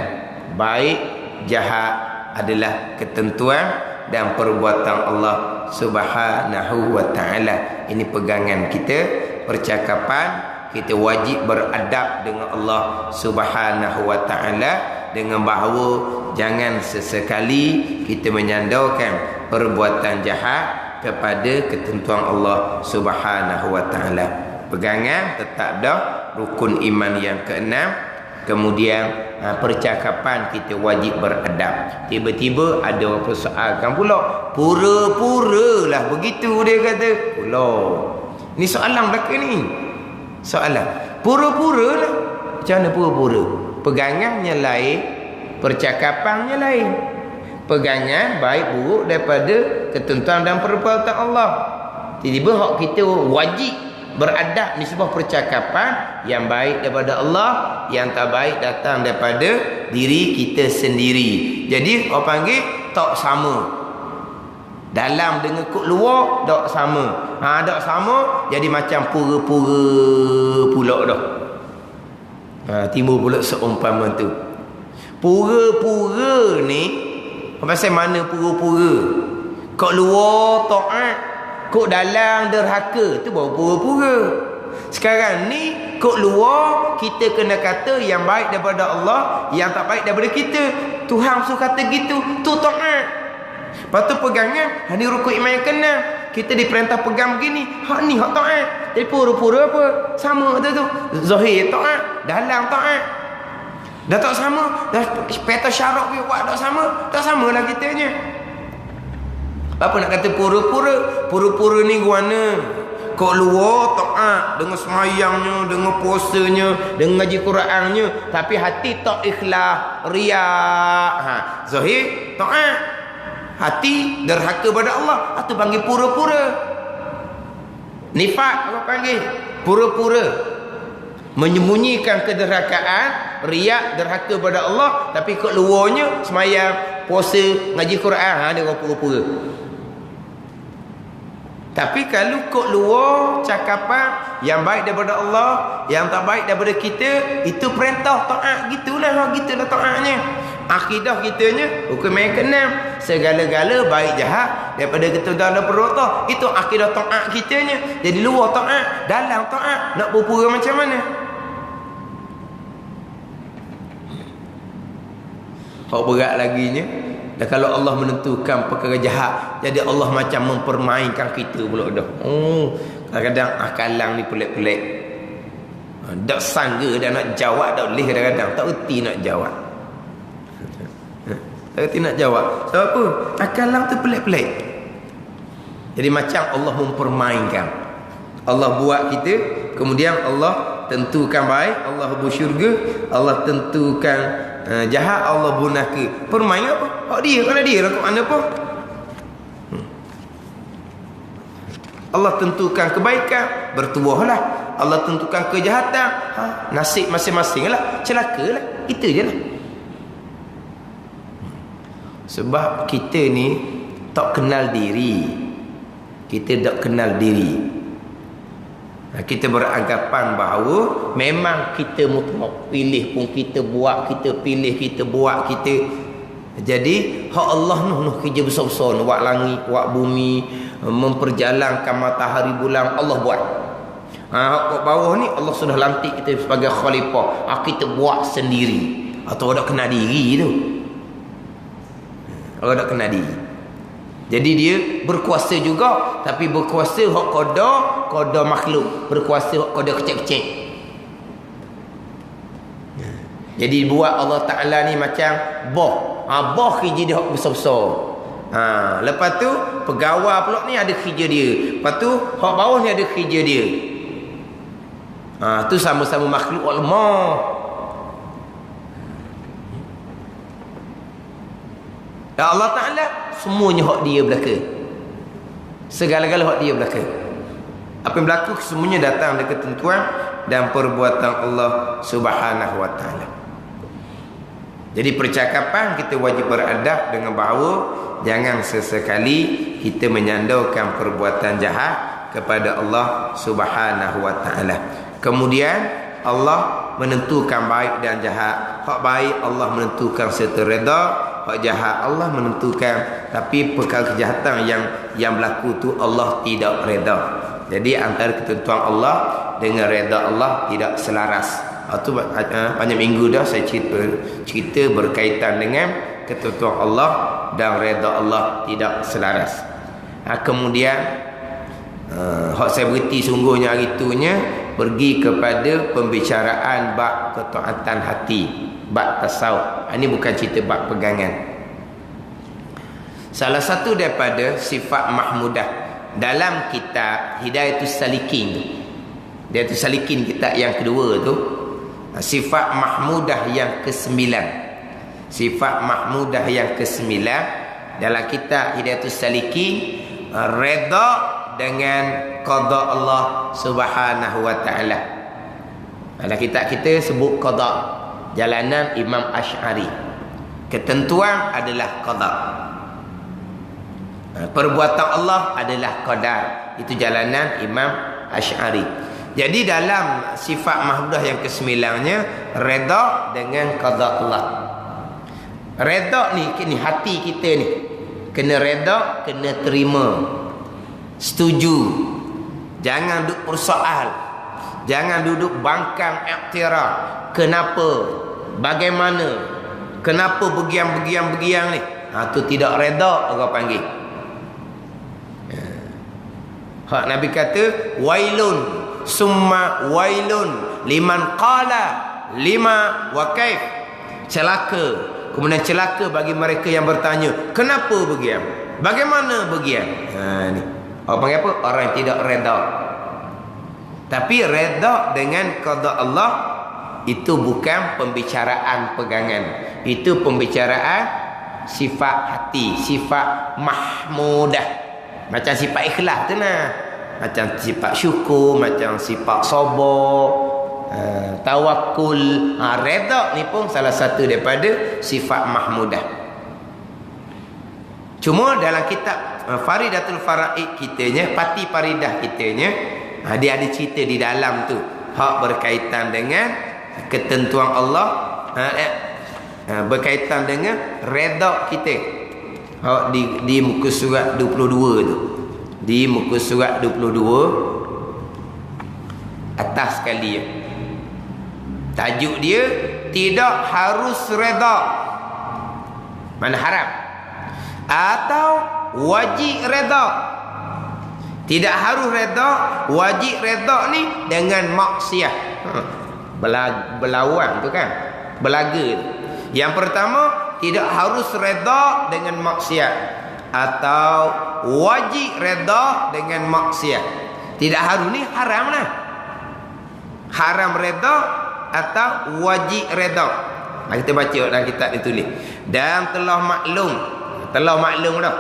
Baik, jahat adalah ketentuan dan perbuatan Allah Subhanahu wa ta'ala. Ini pegangan kita, percakapan kita wajib beradab dengan Allah Subhanahu wa ta'ala, dengan bahawa jangan sesekali kita menyandarkan perbuatan jahat kepada ketentuan Allah Subhanahu wa ta'ala. Pegangan tetap dah rukun iman yang ke-6. Kemudian percakapan kita wajib beradab. Tiba-tiba ada orang persoalkan pula, pura-pura lah begitu dia kata pula. Ni soalan belaka ni. Soalan pura-pura lah. Macam mana pura-pura? Pegangannya lain, percakapannya lain. Pegangan baik buruk daripada ketentuan dan perbuatan Allah. Tiba-tiba hak kita wajib beradab ni sebuah percakapan yang baik daripada Allah, yang tak baik datang daripada diri kita sendiri. Jadi orang panggil tak sama. Dalam dengan kod luar tak sama. Tak sama jadi macam pura-pura pula dah. Timbul pula seumpama tu. Pura-pura ni pasal mana pura-pura? Kod luar taat, kod dalam derhaka, tu baru pura-pura. Sekarang ni kod luar kita kena kata yang baik daripada Allah, yang tak baik daripada kita. Tuhan suruh kata gitu, tu taat. Lepas tu pegangan, ni rukun iman yang ke-6. Kita diperintah pegang begini, hak ni hak taat. Jadi pura-pura apa? Sama tu. Zahir taat, dalam taat. Dah tak sama, dah peta syarat dia buat tak sama, tak samalah kitanya. Apa nak kata pura-pura? Pura-pura ni guana kau luar taat dengan semayangnya, dengan puasanya, dengan ngaji Qurannya, tapi hati tak ikhlas, riak. Zahir taat, hati derhaka pada Allah, atau panggil pura-pura. Nifaq apa panggil? Pura-pura, menyembunyikan kederhakaan, riak, derhaka pada Allah, tapi kat luarnya semayang, puasa, ngaji Quran, dia orang pura-pura. Tapi kalau kod luar cakapan yang baik daripada Allah, yang tak baik daripada kita, itu perintah taat, gitulah taatnya. Akidah kitanya hukum yang ke-6, segala-gala baik jahat daripada ketentuan dan perbuatan, itu akidah taat kitanya. Jadi luar taat, dalam taat, nak pura-pura macam mana? Hak berat laginya, dan kalau Allah menentukan perkara jahat, jadi Allah macam mempermainkan kita pula dah. Kadang-kadang akalang ni pelik-pelik. Tak sangga dah nak jawab, tak boleh kadang-kadang. Tak erti nak jawab. Tak erti nak jawab. Sebab apa? Akalang tu pelik-pelik. Jadi macam Allah mempermainkan. Allah buat kita, kemudian Allah tentukan baik, Allah bersyurga, Allah tentukan jahat, Allah bunaka. Permain apa? Hak dia, kalau dia lah mana apa? Allah tentukan kebaikan, bertubuhlah. Allah tentukan kejahatan, nasib masing-masing lah, celaka lah. Itu je lah. Sebab kita ni tak kenal diri. Kita tak kenal diri. Kita beranggapan bahawa memang kita mutlak, pilih pun kita buat, kita pilih, kita buat, kita. Jadi hak Allah noh kerja besar-besar, buat langit, buat bumi, memperjalankan matahari bulan, Allah buat. Hak kat bawah ni Allah sudah lantik kita sebagai khalifah. Kita buat sendiri. Atau ada kena diri tu. Orang tak kena diri. Jadi dia berkuasa juga, tapi berkuasa hak qada makhluk, berkuasa hak qada kecil-kecil. Jadi buat Allah Ta'ala ni macam boh. Boh kerja dia hak besar-besar. Lepas tu pegawai pula ni ada kerja dia. Lepas tu hak bawah ni ada kerja dia. Tu sama-sama makhluk Allah. Dan Allah Ta'ala semuanya hak dia belaka. Segala-gala hak dia belaka. Apa yang berlaku semuanya datang dari ketentuan dan perbuatan Allah Subhanahu wa Ta'ala. Jadi percakapan kita wajib beradab dengan bahawa jangan sesekali kita menyandarkan perbuatan jahat kepada Allah Subhanahu wa Ta'ala. Kemudian Allah menentukan baik dan jahat. Hak baik Allah menentukan serta reda, hak jahat Allah menentukan. Tapi perkara kejahatan yang berlaku tu Allah tidak reda. Jadi antara ketentuan Allah dengan reda Allah tidak selaras. Itu banyak minggu dah saya cerita berkaitan dengan ketentuan Allah dan reda Allah tidak selaras. Kemudian hak saya berhenti sungguhnya hari itunya pergi kepada pembicaraan bab ketaatan hati, bab tasawuf. Ini bukan cerita bab pegangan. Salah satu daripada sifat mahmudah dalam kitab Hidayatus Salikin, Hidayatus Salikin kitab yang kedua tu, sifat mahmudah yang ke-9. Sifat mahmudah yang ke-9 dalam kitab Hidayatus Salikin, reda dengan qada Allah Subhanahu wa Ta'ala. Dalam kitab kita sebut qada, jalanan Imam Asy'ari. Ketentuan adalah qada. Perbuatan Allah adalah qadar. Itu jalanan Imam Asy'ari. Jadi dalam sifat mahmudah yang ke-9-nya reda dengan qada Allah. Reda ni hati kita ni kena reda, kena terima, setuju. Jangan duduk persoal, jangan duduk bangkang iktiraf. Kenapa, bagaimana, kenapa begiang ni. Tu tidak reda orang panggil. Hak Nabi kata wailun summa wailun liman qala lima wa kaif. Celaka, kemudian celaka bagi mereka yang bertanya, kenapa begiang, bagaimana begiang. Ni orang panggil apa? Orang yang tidak reda. Tapi reda dengan qada Allah itu bukan pembicaraan pegangan. Itu pembicaraan sifat hati, sifat mahmudah. Macam sifat ikhlas tu nah. Macam sifat syukur, macam sifat sabar, tawakul. Reda ni pun salah satu daripada sifat mahmudah. Cuma dalam kitab Faridatul Faraid kitanya, Pati Faridah kitanya, dia ada cerita di dalam tu hak berkaitan dengan ketentuan Allah, berkaitan dengan reda kita. Hak di muka surat 22 tu. Di muka surat 22 atas sekali ya. Tajuk dia tidak harus reda. Mana haram? Atau wajib reda. Tidak harus reda, wajib reda ni dengan maksiat. Berlawan tu kan, belaga tu. Yang pertama, tidak harus reda dengan maksiat, atau wajib reda dengan maksiat. Tidak harus ni haram lah. Haram reda atau wajib reda. Kita baca dalam kitab ni tulis. Dan telah maklum dah,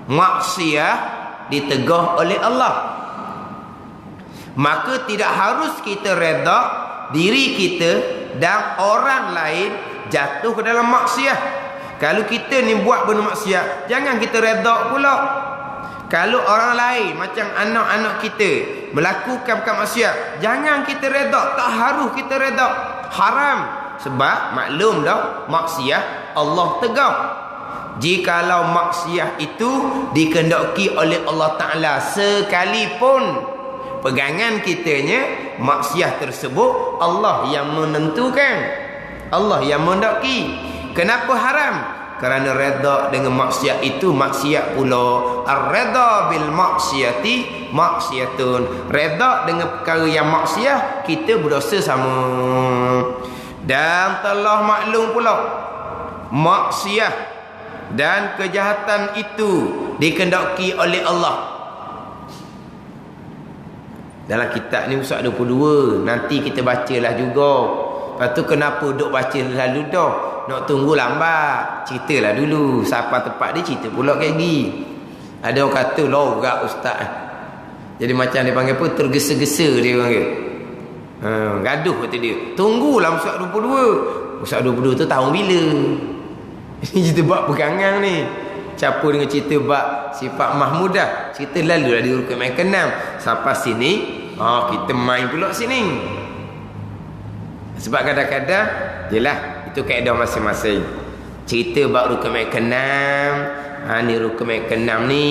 maksiat ditegah oleh Allah. Maka tidak harus kita reda diri kita dan orang lain jatuh ke dalam maksiat. Kalau kita ni buat benda maksiat, jangan kita reda pula. Kalau orang lain macam anak-anak kita melakukan maksiat, jangan kita reda, tak harus kita reda. Haram. Sebab maklum dah, maksiat Allah tegak. Jikalau maksiat itu dikehendaki oleh Allah Ta'ala, sekalipun pegangan kitanya maksiat tersebut Allah yang menentukan, Allah yang menghendaki. Kenapa haram? kerana redha dengan maksiat itu maksiat pula. Ar-redha bil maksiati maksiatun. Redha dengan perkara yang maksiat, kita berdosa sama. Dan telah maklum pula maksiat dan kejahatan itu dikehendaki oleh Allah. Dalam kitab ni Ustaz 22, nanti kita bacalah juga. Lepas tu kenapa duk baca lalu dah? Nak tunggu lambat. Ceritalah dulu. Siapa tempat dia cerita pula kayak gini. Ada orang kata lorak Ustaz. Jadi macam dia panggil apa? Tergesa-gesa dia panggil. Gaduh kata dia. Tunggulah Ustaz 22. Ustaz 22 tu tahun bila? Ini cerita bab pegangan ni. Campur dengan cerita bab sifat mahmudah. Cerita lalu lah di rukun yang ke-6. Sampai sini, kita main pula sini. Sebab kadang-kadang, jelah, itu kaedah masing-masing. Cerita bab rukun yang ke-6. Ni rukun yang ke-6 ni,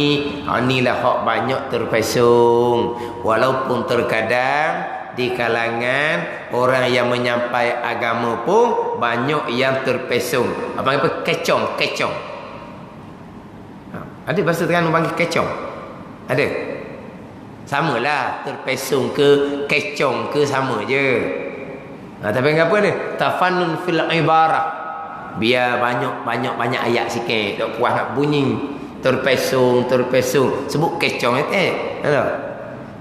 inilah hak banyak terpesong. Walaupun terkadang, di kalangan orang yang menyampai agama pun, banyak yang terpesong. Apa kecong. Ada bahasa Terengganu panggil kecong? Ada? Samalah, terpesong ke kecong ke sama je. Tapi apa ni? Tafannun fil ibarah. Biar banyak ayat sikit, tak puas nak bunyi. Terpesong. Sebut kecong ada.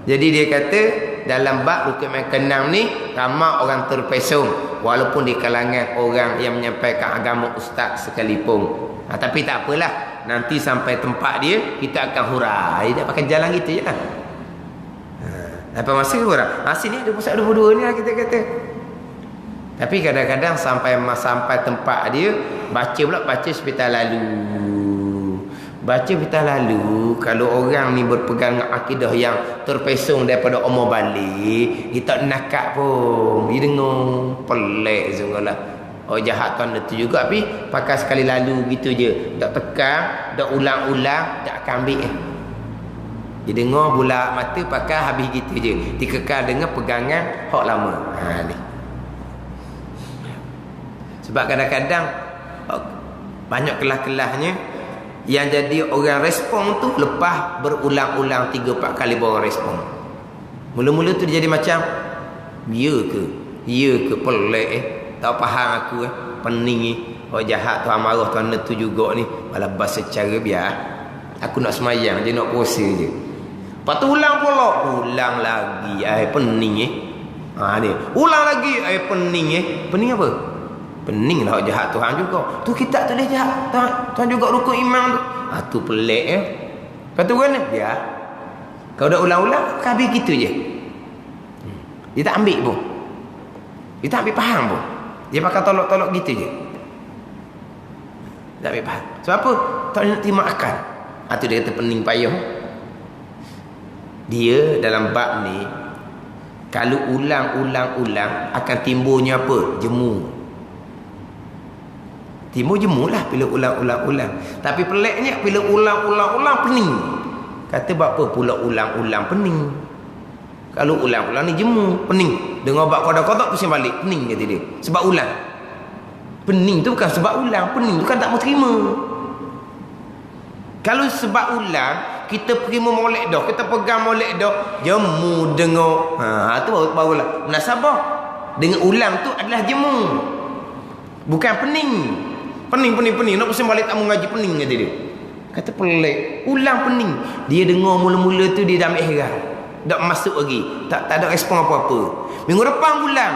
Jadi dia kata dalam bab rukun yang ke-6 ni ramai orang terpesong walaupun di kalangan orang yang menyampaikan agama ustaz sekalipun. Tapi tak apalah. Nanti sampai tempat dia, kita akan hurai. Dia pakai jalan gitu je lah. Apa masa hurai? Sini ada pusat 22 ni lah kita kata. Tapi kadang-kadang sampai tempat dia, baca sepital lalu. Kalau orang ni berpegang akidah yang terpesong daripada umur balik, dia tak nakak pun. Dia dengar pelik sungguhlah. Jahat tuan itu juga, tapi pakai sekali lalu gitu je. Tak tekan, tak ulang-ulang, tak akan ambil. Dia dengar bulat mata pakai habis gitu je. Dikekal dengan pegangan hak lama. Ni. Sebab kadang-kadang banyak kelah-kelahnya yang jadi orang respon tu lepas berulang-ulang 3-4 kali baru respon. Mula-mula tu dia jadi macam ya ke pelik tak faham aku pening ni. Jahat tuan marah tuan tu juga ni. Malah bahasa cara biar aku nak semayang je, nak puasa je. Lepas tu ulang lagi pening ni. Ulang lagi pening pening apa? Pening lah jahat Tuhan juga. Tu kita tulis jahat Tuhan juga rukun iman tu. Tu pelik Lepas tu kan biar kau dah ulang-ulang habis gitu je. Dia tak ambil pun. Dia tak ambil faham pun. Dia pakai tolok-tolok gitu je. Tak ambil faham. Sebab apa? Tak nak terima akal. Tu dia kata pening payah. Dia dalam bab ni, kalau ulang-ulang akan timbulnya apa? Jemu. Timbul jemu lah bila ulang-ulang. Tapi peliknya bila ulang-ulang pening. Kata bab apa pula ulang-ulang pening? Kalau ulang-ulang ni jemu, pening. Dengar bab kodok-kodok pusing balik, pening kata dia. Sebab ulang. Pening tu bukan sebab ulang, pening tu kan tak mau terima. Kalau sebab ulang, kita pergi molek dah, kita pegang molek dah, jemu dengar. Tu barulah munasabah. Dengan ulang tu adalah jemu. Bukan pening. Pening. Nak pusing balik tak mau ngaji pening kata dia. Kata pelik. Ulang pening. Dia dengar mula-mula tu dia dah ambil heran. Tak masuk lagi. Tak ada respon apa-apa. Minggu depan ulang.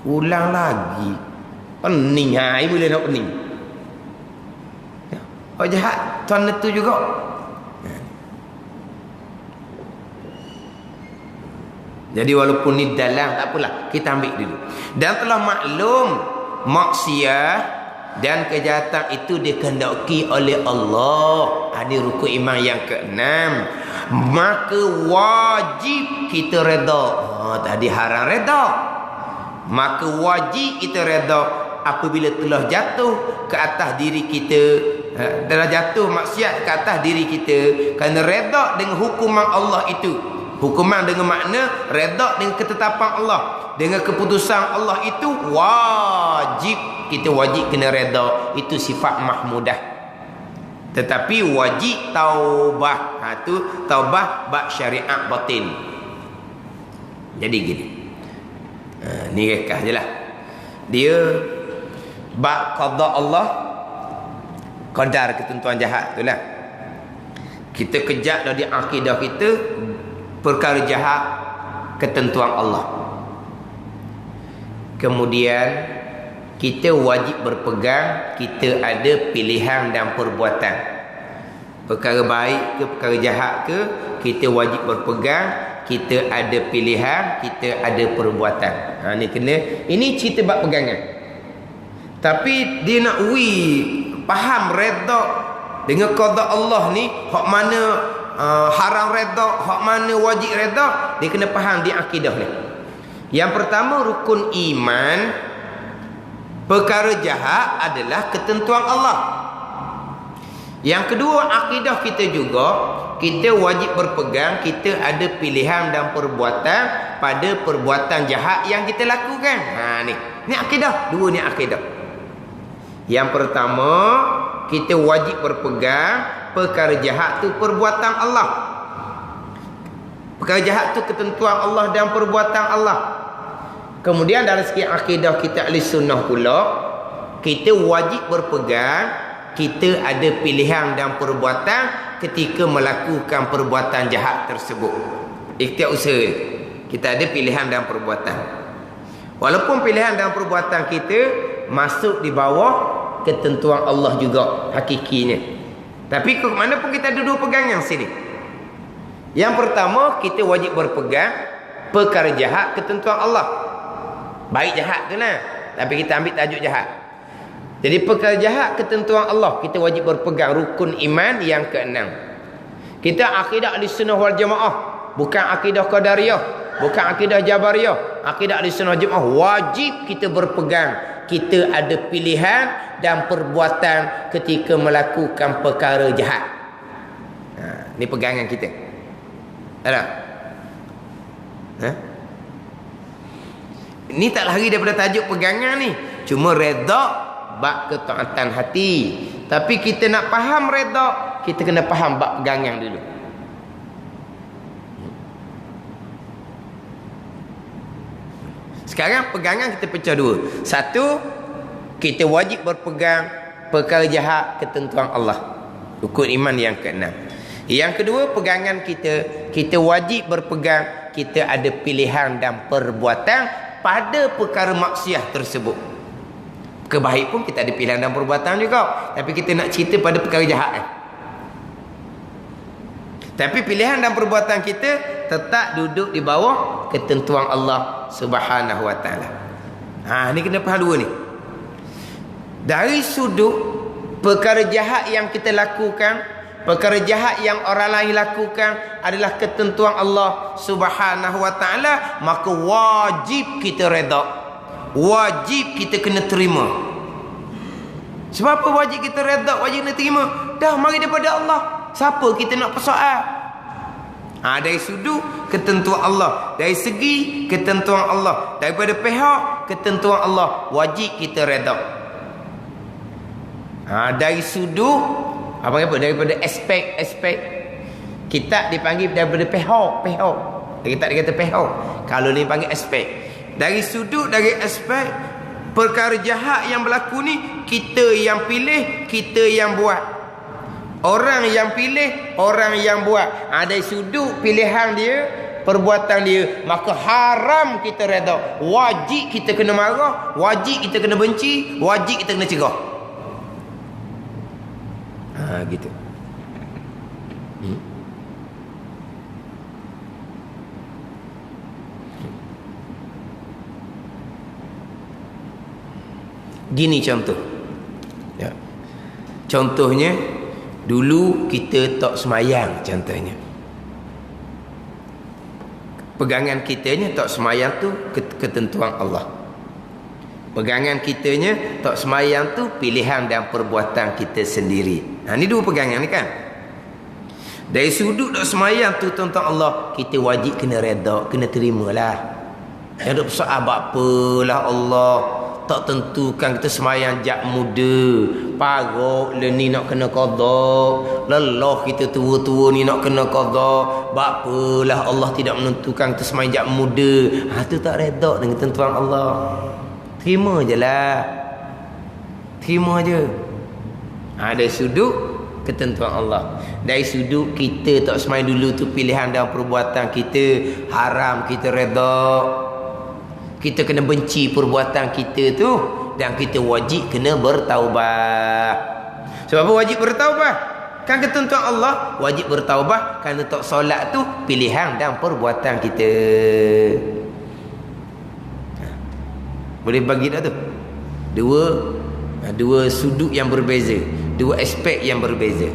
Ulang lagi. Pening. Boleh nak pening. Jahat tuan itu juga. Jadi walaupun ni dalam tak apalah, kita ambil dulu. Dan telah maklum maksiat dan kejahatan itu dikehendaki oleh Allah. Ada rukun iman yang ke-6. Maka wajib kita redha. Tadi haram redha. Maka wajib kita redha apabila telah jatuh ke atas diri kita. Telah jatuh maksiat ke atas diri kita, kerana redha dengan hukuman Allah itu. Hukuman dengan makna redha dengan ketetapan Allah, dengan keputusan Allah itu wajib. Kita wajib kena redha. Itu sifat mahmudah. Tetapi wajib taubah. Tu taubah bab syariat batin. Jadi gini. Ni rekah je lah. Dia bab qada Allah, qadar ketentuan jahat tu lah. Kita kejap dari akidah kita perkara jahat ketentuan Allah. Kemudian kita wajib berpegang kita ada pilihan dan perbuatan. Perkara baik ke perkara jahat ke, kita wajib berpegang kita ada pilihan, kita ada perbuatan. Ni kena, ini cerita bab pegangan. Tapi dia nak faham redha dengan qada Allah ni, hak mana haram redha, hak mana wajib redha, dia kena faham di akidah ni. Yang pertama, rukun iman, perkara jahat adalah ketentuan Allah. Yang kedua, akidah kita juga, kita wajib berpegang kita ada pilihan dan perbuatan pada perbuatan jahat yang kita lakukan. Ni akidah. Dua ni akidah. Yang pertama, kita wajib berpegang perkara jahat tu perbuatan Allah. Perkara jahat tu ketentuan Allah dan perbuatan Allah. Kemudian dari segi akidah kita ahli sunnah pula, kita wajib berpegang kita ada pilihan dan perbuatan ketika melakukan perbuatan jahat tersebut. Ikhtiar usaha. Kita ada pilihan dan perbuatan. Walaupun pilihan dan perbuatan kita masuk di bawah ketentuan Allah juga hakikinya. Tapi ke mana pun kita ada dua pegangan sini. Yang pertama, kita wajib berpegang perkara jahat ketentuan Allah. Baik jahat tu lah. Tapi kita ambil tajuk jahat. Jadi perkara jahat ketentuan Allah, kita wajib berpegang rukun iman yang keenam. Kita akidah ahli-sunnah wal jamaah, bukan akidah qadariyah, bukan akidah jabariyah. Akidah ahli-sunnah wal jamaah wajib kita berpegang kita ada pilihan dan perbuatan ketika melakukan perkara jahat. Ni pegangan kita. Ada? Ini tak lari daripada tajuk pegangan ni. Cuma redha bab ketaatan hati. Tapi kita nak faham redha, kita kena faham bab pegangan dulu. Sekarang pegangan kita pecah dua. Satu, kita wajib berpegang perkara jahat ketentuan Allah. Rukun iman yang keenam. Yang kedua, pegangan kita wajib berpegang kita ada pilihan dan perbuatan pada perkara maksiat tersebut. Kebaik pun kita ada pilihan dan perbuatan juga. Tapi kita nak cerita pada perkara jahat. Tapi pilihan dan perbuatan kita tetap duduk di bawah ketentuan Allah Subhanahu wa taala. Ni kena faham dua ni. Dari sudut perkara jahat yang kita lakukan, perkara jahat yang orang lain lakukan adalah ketentuan Allah Subhanahu wa taala, maka wajib kita redha. Wajib kita kena terima. Sebab apa wajib kita redha, wajib kena terima? Dah mari daripada Allah. Siapa kita nak persoal? Dari sudut ketentuan Allah, dari segi ketentuan Allah, daripada pihak ketentuan Allah, wajib kita redha. Dari sudut daripada aspek-aspek, kitab dipanggil daripada pihak. Kitab dia kata pihak. Kalau ni panggil aspek. Dari sudut, dari aspek perkara jahat yang berlaku ni, kita yang pilih, kita yang buat. Orang yang pilih, orang yang buat. Dari sudut pilihan dia, perbuatan dia, maka haram kita redha. Wajib kita kena marah, wajib kita kena benci, wajib kita kena cegah. Gitu. Gini contoh. Contohnya, dulu kita tak semayang contohnya. Pegangan kitanya tak semayang tu ketentuan Allah. Pegangan kitanya tak semayang tu pilihan dan perbuatan kita sendiri. Ni dua pegangan ni kan. Dari sudut dok semayang tu tuan-tuan Allah, kita wajib kena redha, kena terimalah. Yang dok soal apalah Allah tak tentukan kita semayang jak muda, parok le ni nak kena qada, lelah kita tua-tua ni nak kena qada. Bapalah Allah tidak menentukan kita semayang jak muda. Tu tak redha dengan tentuan Allah. Terima je lah. Terima je. Dari sudut ketentuan Allah. Dari sudut kita tak semayang dulu tu pilihan dan perbuatan kita haram, kita redha. Kita kena benci perbuatan kita tu dan kita wajib kena bertaubat. Sebab apa wajib bertaubat? Kan ketentuan Allah wajib bertaubat kerana tak solat tu pilihan dan perbuatan kita. Boleh bagi tak tu? Dua sudut yang berbeza, dua aspek yang berbeza.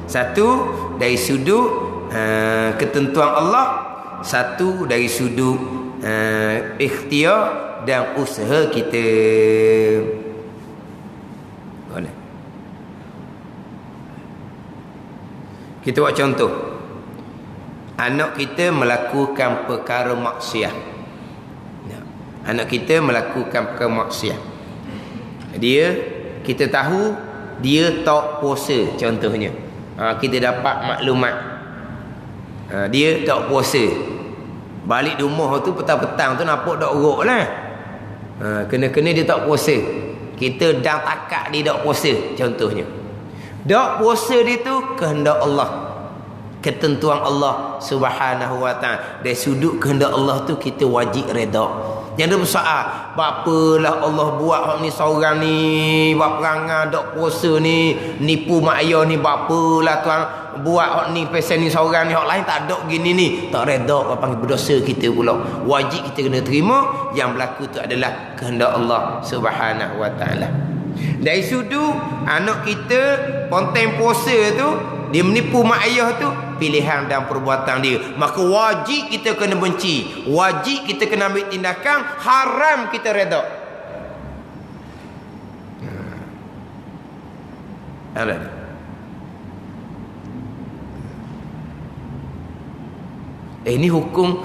Satu dari sudut ketentuan Allah, satu dari sudut ikhtiar dan usaha kita. Boleh. Kita buat contoh. Anak kita melakukan perkara maksiat. Anak kita melakukan perkara maksiat. Kita tahu dia tak puasa contohnya. Kita dapat maklumat. Dia tak puasa. Balik rumah tu petang-petang tu nampak dak uruk lah. Kena-kena dia tak puasa. Kita dah takat dia tak puasa contohnya. Tak puasa dia tu kehendak Allah. Ketentuan Allah Subhanahu wa taala. Dari sudut kehendak Allah tu kita wajib redha. Yang ada bersoal, bapalah Allah buat hak ni seorang ni, buat perangai dak puasa ni, nipu mak ayah ni, bapalah tuan buat hak ni pesen ni seorang ni, hak lain tak ada gini ni. Tak redha, panggil berdosa kita pula. Wajib kita kena terima yang berlaku tu adalah kehendak Allah Subhanahu wa taala. Dari sudut anak kita konten puasa tu, dia menipu mak ayah tu, pilihan dan perbuatan dia. Maka wajib kita kena benci, wajib kita kena ambil tindakan, haram kita redha. Ada. Ini hukum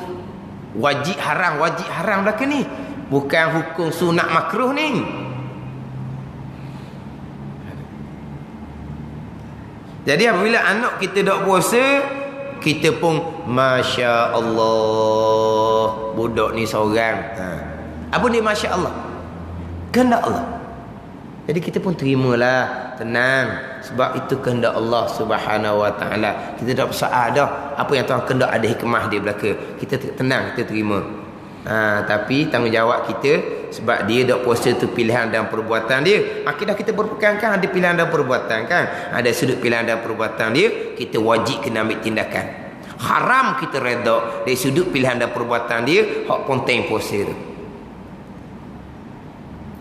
wajib haram dah ke ni? Bukan hukum sunat makruh ni. Jadi apabila anak kita tak puasa, kita pun Masya Allah, budak ni seorang. Apa ni Masya Allah? Kehendak Allah. Jadi kita pun terimalah, tenang. Sebab itu kehendak Allah Subhanahu wa taala. Kita tak bersoal dah apa yang Tuhan kehendak, ada hikmah dia belaka. Kita tenang, kita terima. Tapi tanggungjawab kita, sebab dia dak puasa tu pilihan dan perbuatan dia. Akidah kita berpegang kan ada pilihan dan perbuatan kan. Ada sudut pilihan dan perbuatan dia, kita wajib kena ambil tindakan. Haram kita redha dari sudut pilihan dan perbuatan dia, hak konten puasa tu.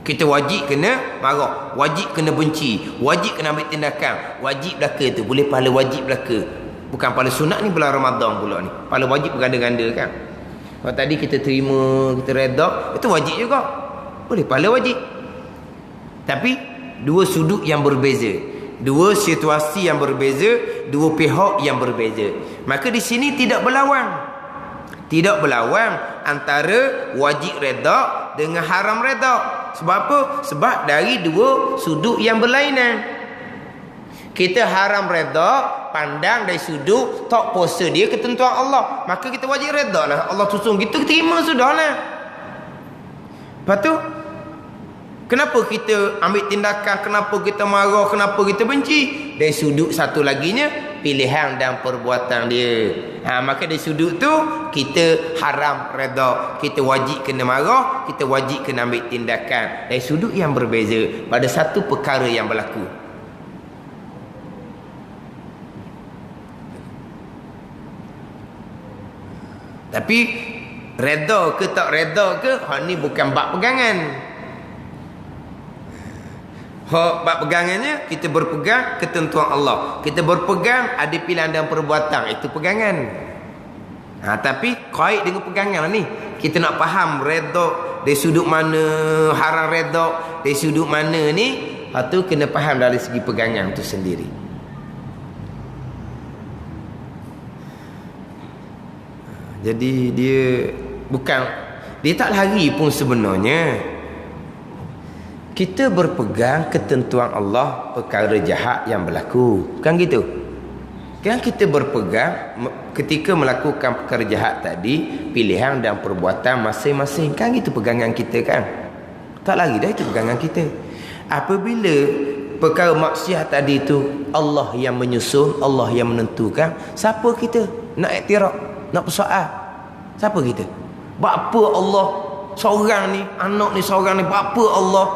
Kita wajib kena marah, wajib kena benci, wajib kena ambil tindakan. Wajib belaka tu, boleh pahala wajib belaka. Bukan pahala sunat ni bulan Ramadan pula ni. Pahala wajib berganda-ganda kan. Kalau tadi kita terima, kita redha, itu wajib juga. Boleh pahala wajib. Tapi dua sudut yang berbeza, dua situasi yang berbeza, dua pihak yang berbeza. Maka di sini tidak berlawan. Tidak berlawan antara wajib redha dengan haram redha. Sebab apa? Sebab dari dua sudut yang berlainan. Kita haram redha pandang dari sudut tak puasa dia ketentuan Allah, maka kita wajib redha lah. Allah tusung kita, terima sudahlah. Lepas tu kenapa kita ambil tindakan, kenapa kita marah, kenapa kita benci? Dari sudut satu laginya pilihan dan perbuatan dia. Maka dari sudut tu kita haram redha, kita wajib kena marah, kita wajib kena ambil tindakan. Dari sudut yang berbeza pada satu perkara yang berlaku. Tapi redha ke tak redha ke, hak ni bukan bab pegangan. Hak bab pegangannya kita berpegang ketentuan Allah. Kita berpegang ada pilihan dan perbuatan, itu pegangan. Tapi kait dengan pegangan ni, kita nak faham redha dari sudut mana, haram redha dari sudut mana ni, tu kena faham dari segi pegangan tu sendiri. Jadi dia bukan, dia tak lari pun sebenarnya. Kita berpegang ketentuan Allah perkara jahat yang berlaku. Kan gitu? Kan kita berpegang ketika melakukan perkara jahat tadi, pilihan dan perbuatan masing-masing. Kan gitu pegangan kita kan? Tak lari dah itu pegangan kita. Apabila perkara maksiat tadi itu Allah yang menyusun, Allah yang menentukan, siapa kita nak iktiraf, nak persoal? Siapa kita? Bapa Allah seorang ni, anak ni seorang ni, bapa Allah,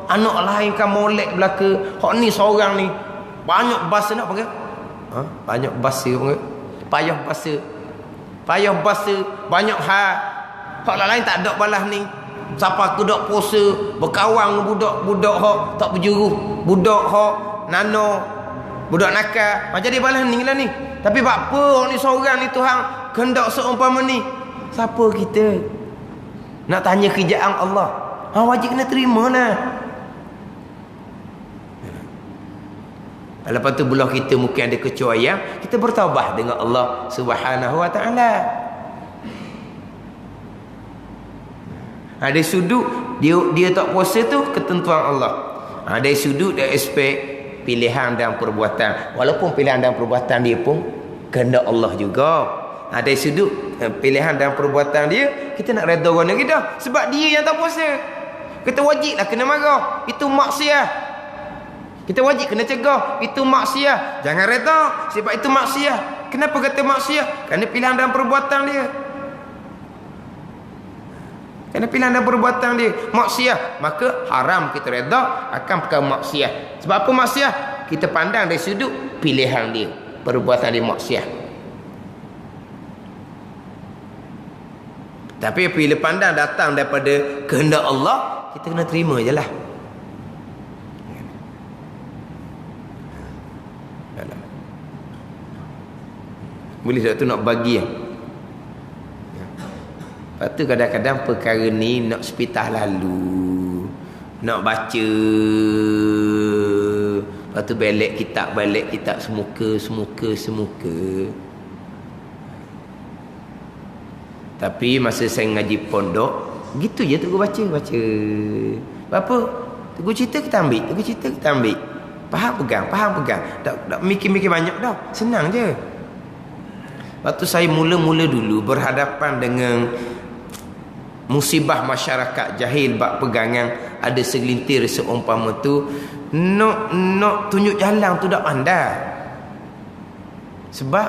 anak lain kan molek belaka, hak ni seorang ni banyak bahasa nak panggil. Banyak bahasa panggil. Payah bahasa, banyak hal. Hak lain tak ada balas ni. Siapa aku dak puasa, berkawan dengan budak-budak hak tak berjuruh, budak hak nano, budak nakal. Macam dia balas ni lah ni. Tapi bapa ni seorang ni Tuhan kehendak seumpama ni. Siapa kita nak tanya kerjaan Allah? Wajib kena terima lah. Lepas tu belah kita mungkin ada kecuaian, kita bertaubat dengan Allah Subhanahu wa taala. Ada sudut dia tak puasa tu ketentuan Allah. Ada sudut dia aspek pilihan dan perbuatan. Walaupun pilihan dan perbuatan dia pun kehendak Allah juga. Ada sudut pilihan dan perbuatan dia kita nak redha orang lagi dah. Sebab dia yang tak puasa. Kita wajiblah kena marah. Itu maksiat. Kita wajib kena cegah. Itu maksiat. Jangan redha sebab itu maksiat. Kenapa kata maksiat? Kerana pilihan dan perbuatan dia. Kerana pilihan dan perbuatan dia maksiat, maka haram kita redha akan perkara maksiat. Sebab apa maksiat? Kita pandang dari sudut pilihan dia, perbuatan dia maksiat. Tapi bila pandang datang daripada kehendak Allah, kita kena terima je lah. Boleh tak tu nak bagi yang. Lepas tu kadang-kadang perkara ni nak sepitah lalu, nak baca, lepas tu balik kitab semuka. Tapi masa saya ngaji pondok, gitu je tu baca. Apa? Tunggu cerita kita ambil. Faham pegang. Tak mikir-mikir banyak dah. Senang je. Lepas tu saya mula-mula dulu berhadapan dengan musibah masyarakat jahil bab pegangan, ada segelintir seumpama tu nak tunjuk jalan tu dak pandai. Sebab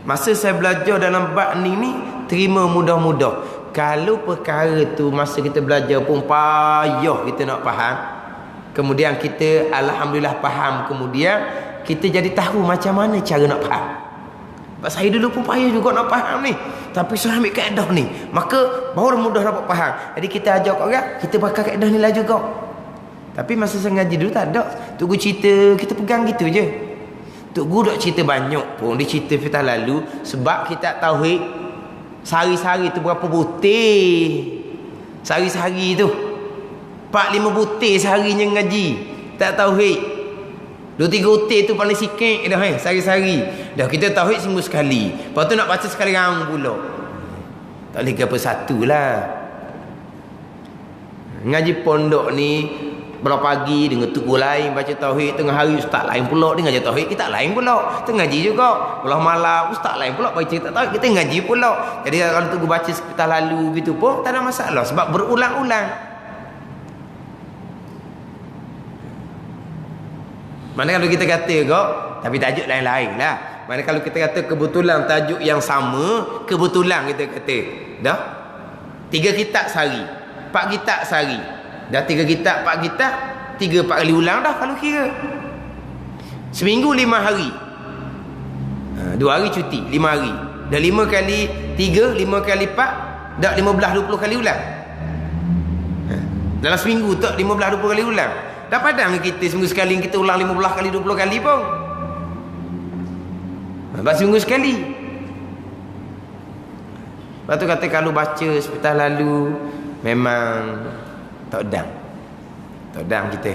masa saya belajar dalam bab ni terima mudah-mudah. Kalau perkara tu masa kita belajar pun payah kita nak faham, kemudian kita alhamdulillah faham, kemudian kita jadi tahu macam mana cara nak faham. Sebab saya dulu pun payah juga nak faham ni, tapi saya ambil kaedah ni, maka baru mudah dapat faham. Jadi kita ajar orang, kita pakai kaedah ni lah juga. Tapi masa saya ngaji dulu tak ada. Tok Guru cerita, kita pegang gitu je. Tok Guru tak cerita banyak pun, dia cerita fitah lalu. Sebab kita tauhid, sehari-sehari tu berapa butir. Sehari-sehari tu 4-5 butir seharinya ngaji, tak tauhid. 2-3 butir tu paling sikit dah sehari-sehari. Dah kita tauhid seminggu sekali. Lepas tu nak baca sekali rang pula. Tak boleh apa satu lah. Ngaji pondok ni berapa pagi dengan tugu lain baca tauhid, tengah hari ustaz lain pula dia ngaji tauhid, kita lain pula kita ngaji juga. Belah malam ustaz lain pula baca tauhid, kita ngaji pula. Jadi kalau tugu baca sekitar lalu gitu pun tak ada masalah sebab berulang-ulang. Mana kalau kita kata kok, tapi tajuk lain-lain lah. Mana kalau kita kata kebetulan tajuk yang sama, kebetulan kita kata dah 3 kitab sehari, 4 kitab sehari, dah 3 kitab 4 kitab, 3-4 kali ulang dah kalau kira. Seminggu 5 hari, 2 hari cuti, 5 hari, dah 5 kali 3, 5 kali 4, dah 15-20 kali ulang. Dalam seminggu tak 15-20 kali ulang. Dah padang kita seminggu sekali kita ulang 15 kali 20 kali pun. Lepas seminggu sekali. Lepas tu kata kalau baca sepatah lalu memang tak dang. Tak dang kita.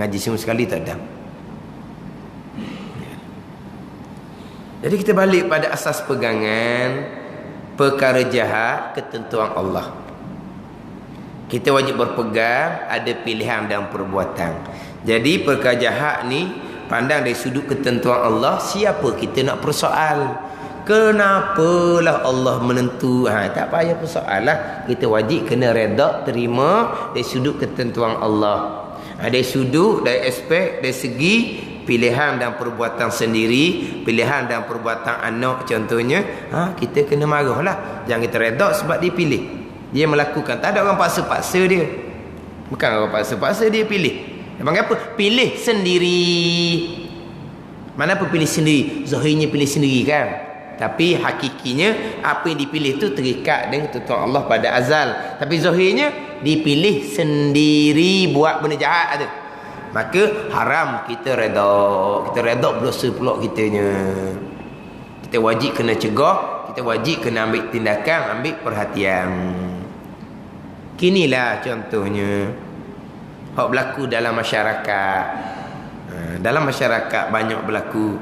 Ngaji seminggu sekali tak dang. Jadi kita balik pada asas pegangan. perkara jahat ketentuan Allah. Kita wajib berpegang ada pilihan dan perbuatan. Jadi perkara jahat ni pandang dari sudut ketentuan Allah, siapa kita nak persoal? Kenapalah Allah menentu? Tak payah persoal lah. Kita wajib kena reda, terima dari sudut ketentuan Allah. Dari sudut, dari aspek, dari segi pilihan dan perbuatan sendiri, pilihan dan perbuatan anak contohnya, kita kena marah lah. Jangan kita reda sebab dia pilih, dia melakukan. Tak ada orang paksa-paksa dia. Bukan orang paksa-paksa, dia pilih. Dia panggil apa? Pilih sendiri. Mana apa pilih sendiri? Zahirnya pilih sendiri kan, tapi hakikinya apa yang dipilih tu terikat dengan ketentuan Allah pada azal. Tapi zahirnya dipilih sendiri buat benda jahat tu. Maka haram kita reda. Kita reda berdosa pula kitanya. Kita wajib kena cegah, kita wajib kena ambil tindakan, ambil perhatian. Kinilah contohnya hak berlaku dalam masyarakat. Dalam masyarakat banyak berlaku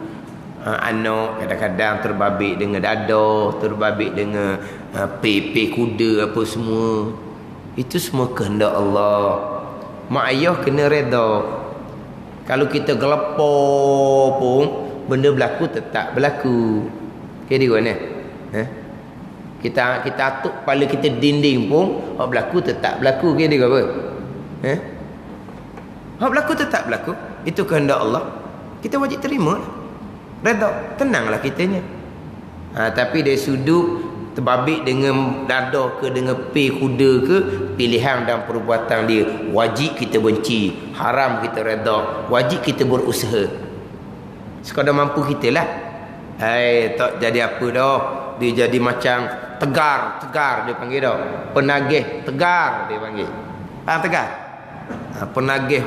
anak kadang-kadang terbabit dengan dada, terbabit dengan pe kuda apa semua. Itu semua kehendak Allah. Mak ayah kena reda. Kalau kita gelepar pun benda berlaku tetap berlaku. Okay, dia mana? Kita atuk kepala kita dinding pun hak berlaku tetap berlaku. Okay, dia apa? Hak berlaku tetap berlaku. Itu kehendak Allah. Kita wajib terima. Reda, tenanglah kitanya. Tapi dari sudut terbabit dengan dada ke, dengan pe kuda ke, pilihan dan perbuatan dia, wajib kita benci, haram kita reda, wajib kita berusaha sekadar mampu kita lah. Tak jadi apa dah, dia jadi macam tegar dia panggil dah, penagih tegar dia panggil. Tegar, penagih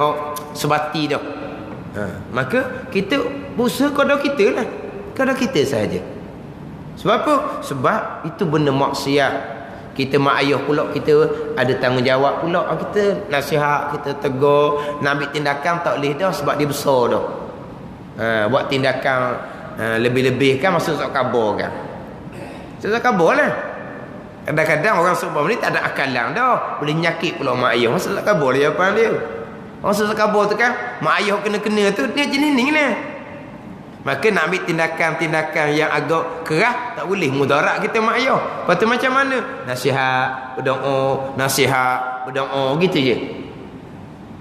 sebati dah. Maka kita berusaha kadar kita lah, kadar kita sahaja. Sebab apa? Sebab itu benda maksiat. Kita mak ayah pula, kita ada tanggungjawab pula. Kita nasihat, kita tegur, nak ambil tindakan tak boleh dah sebab dia besar dah. Buat tindakan lebih-lebih kan masuk kabar kan. Masuk kabar lah. Kadang-kadang orang sebab ni tak ada akalan dah, boleh nyakit pula mak ayah. Masuk kabar dia apa dia? Masuk kabar tu kan, mak ayah kena-kena tu dia jenis ni lah. Maka nak ambil tindakan-tindakan yang agak keras tak boleh, mudarat kita mak ayah. Lepas tu macam mana? Nasihat, berdoa, gitu je.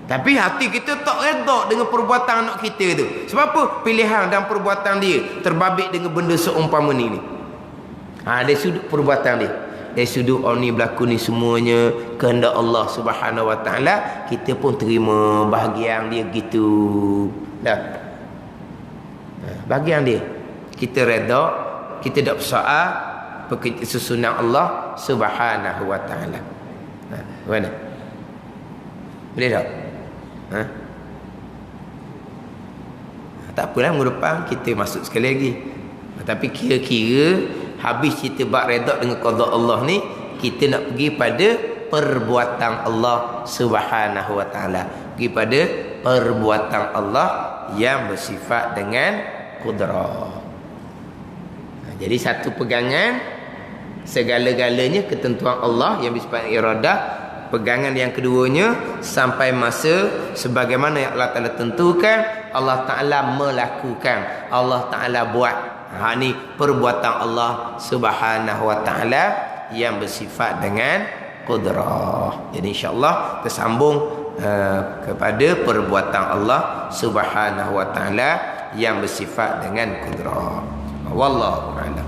Tapi hati kita tak reda dengan perbuatan anak kita tu. Sebab apa? Pilihan dan perbuatan dia terbabit dengan benda seumpama ni. Dari sudut perbuatan dia, dari sudut ni berlaku ni semuanya kehendak Allah Subhanahu Wa Taala, kita pun terima bahagian dia gitu. Dah. Bahagian dia, kita reda, kita tak bersoal susunan Allah Subhanahu Wa Taala. Mana? Boleh tak? Tak apalah, minggu depan kita masuk sekali lagi. Tapi kira-kira habis kita bab reda dengan qada Allah ni, kita nak pergi pada perbuatan Allah Subhanahu Wa Taala, pergi pada perbuatan Allah yang bersifat dengan kudrah. Jadi satu pegangan, segala-galanya ketentuan Allah yang bersifat iradah. Pegangan yang keduanya, sampai masa sebagaimana yang Allah Ta'ala tentukan, Allah Ta'ala melakukan, Allah Ta'ala buat. Ni perbuatan Allah Subhanahu Wa Ta'ala yang bersifat dengan kudrah. Jadi insyaAllah tersambung kepada perbuatan Allah Subhanahu Wa Ta'ala yang bersifat dengan kudrah. Wallahu a'lam.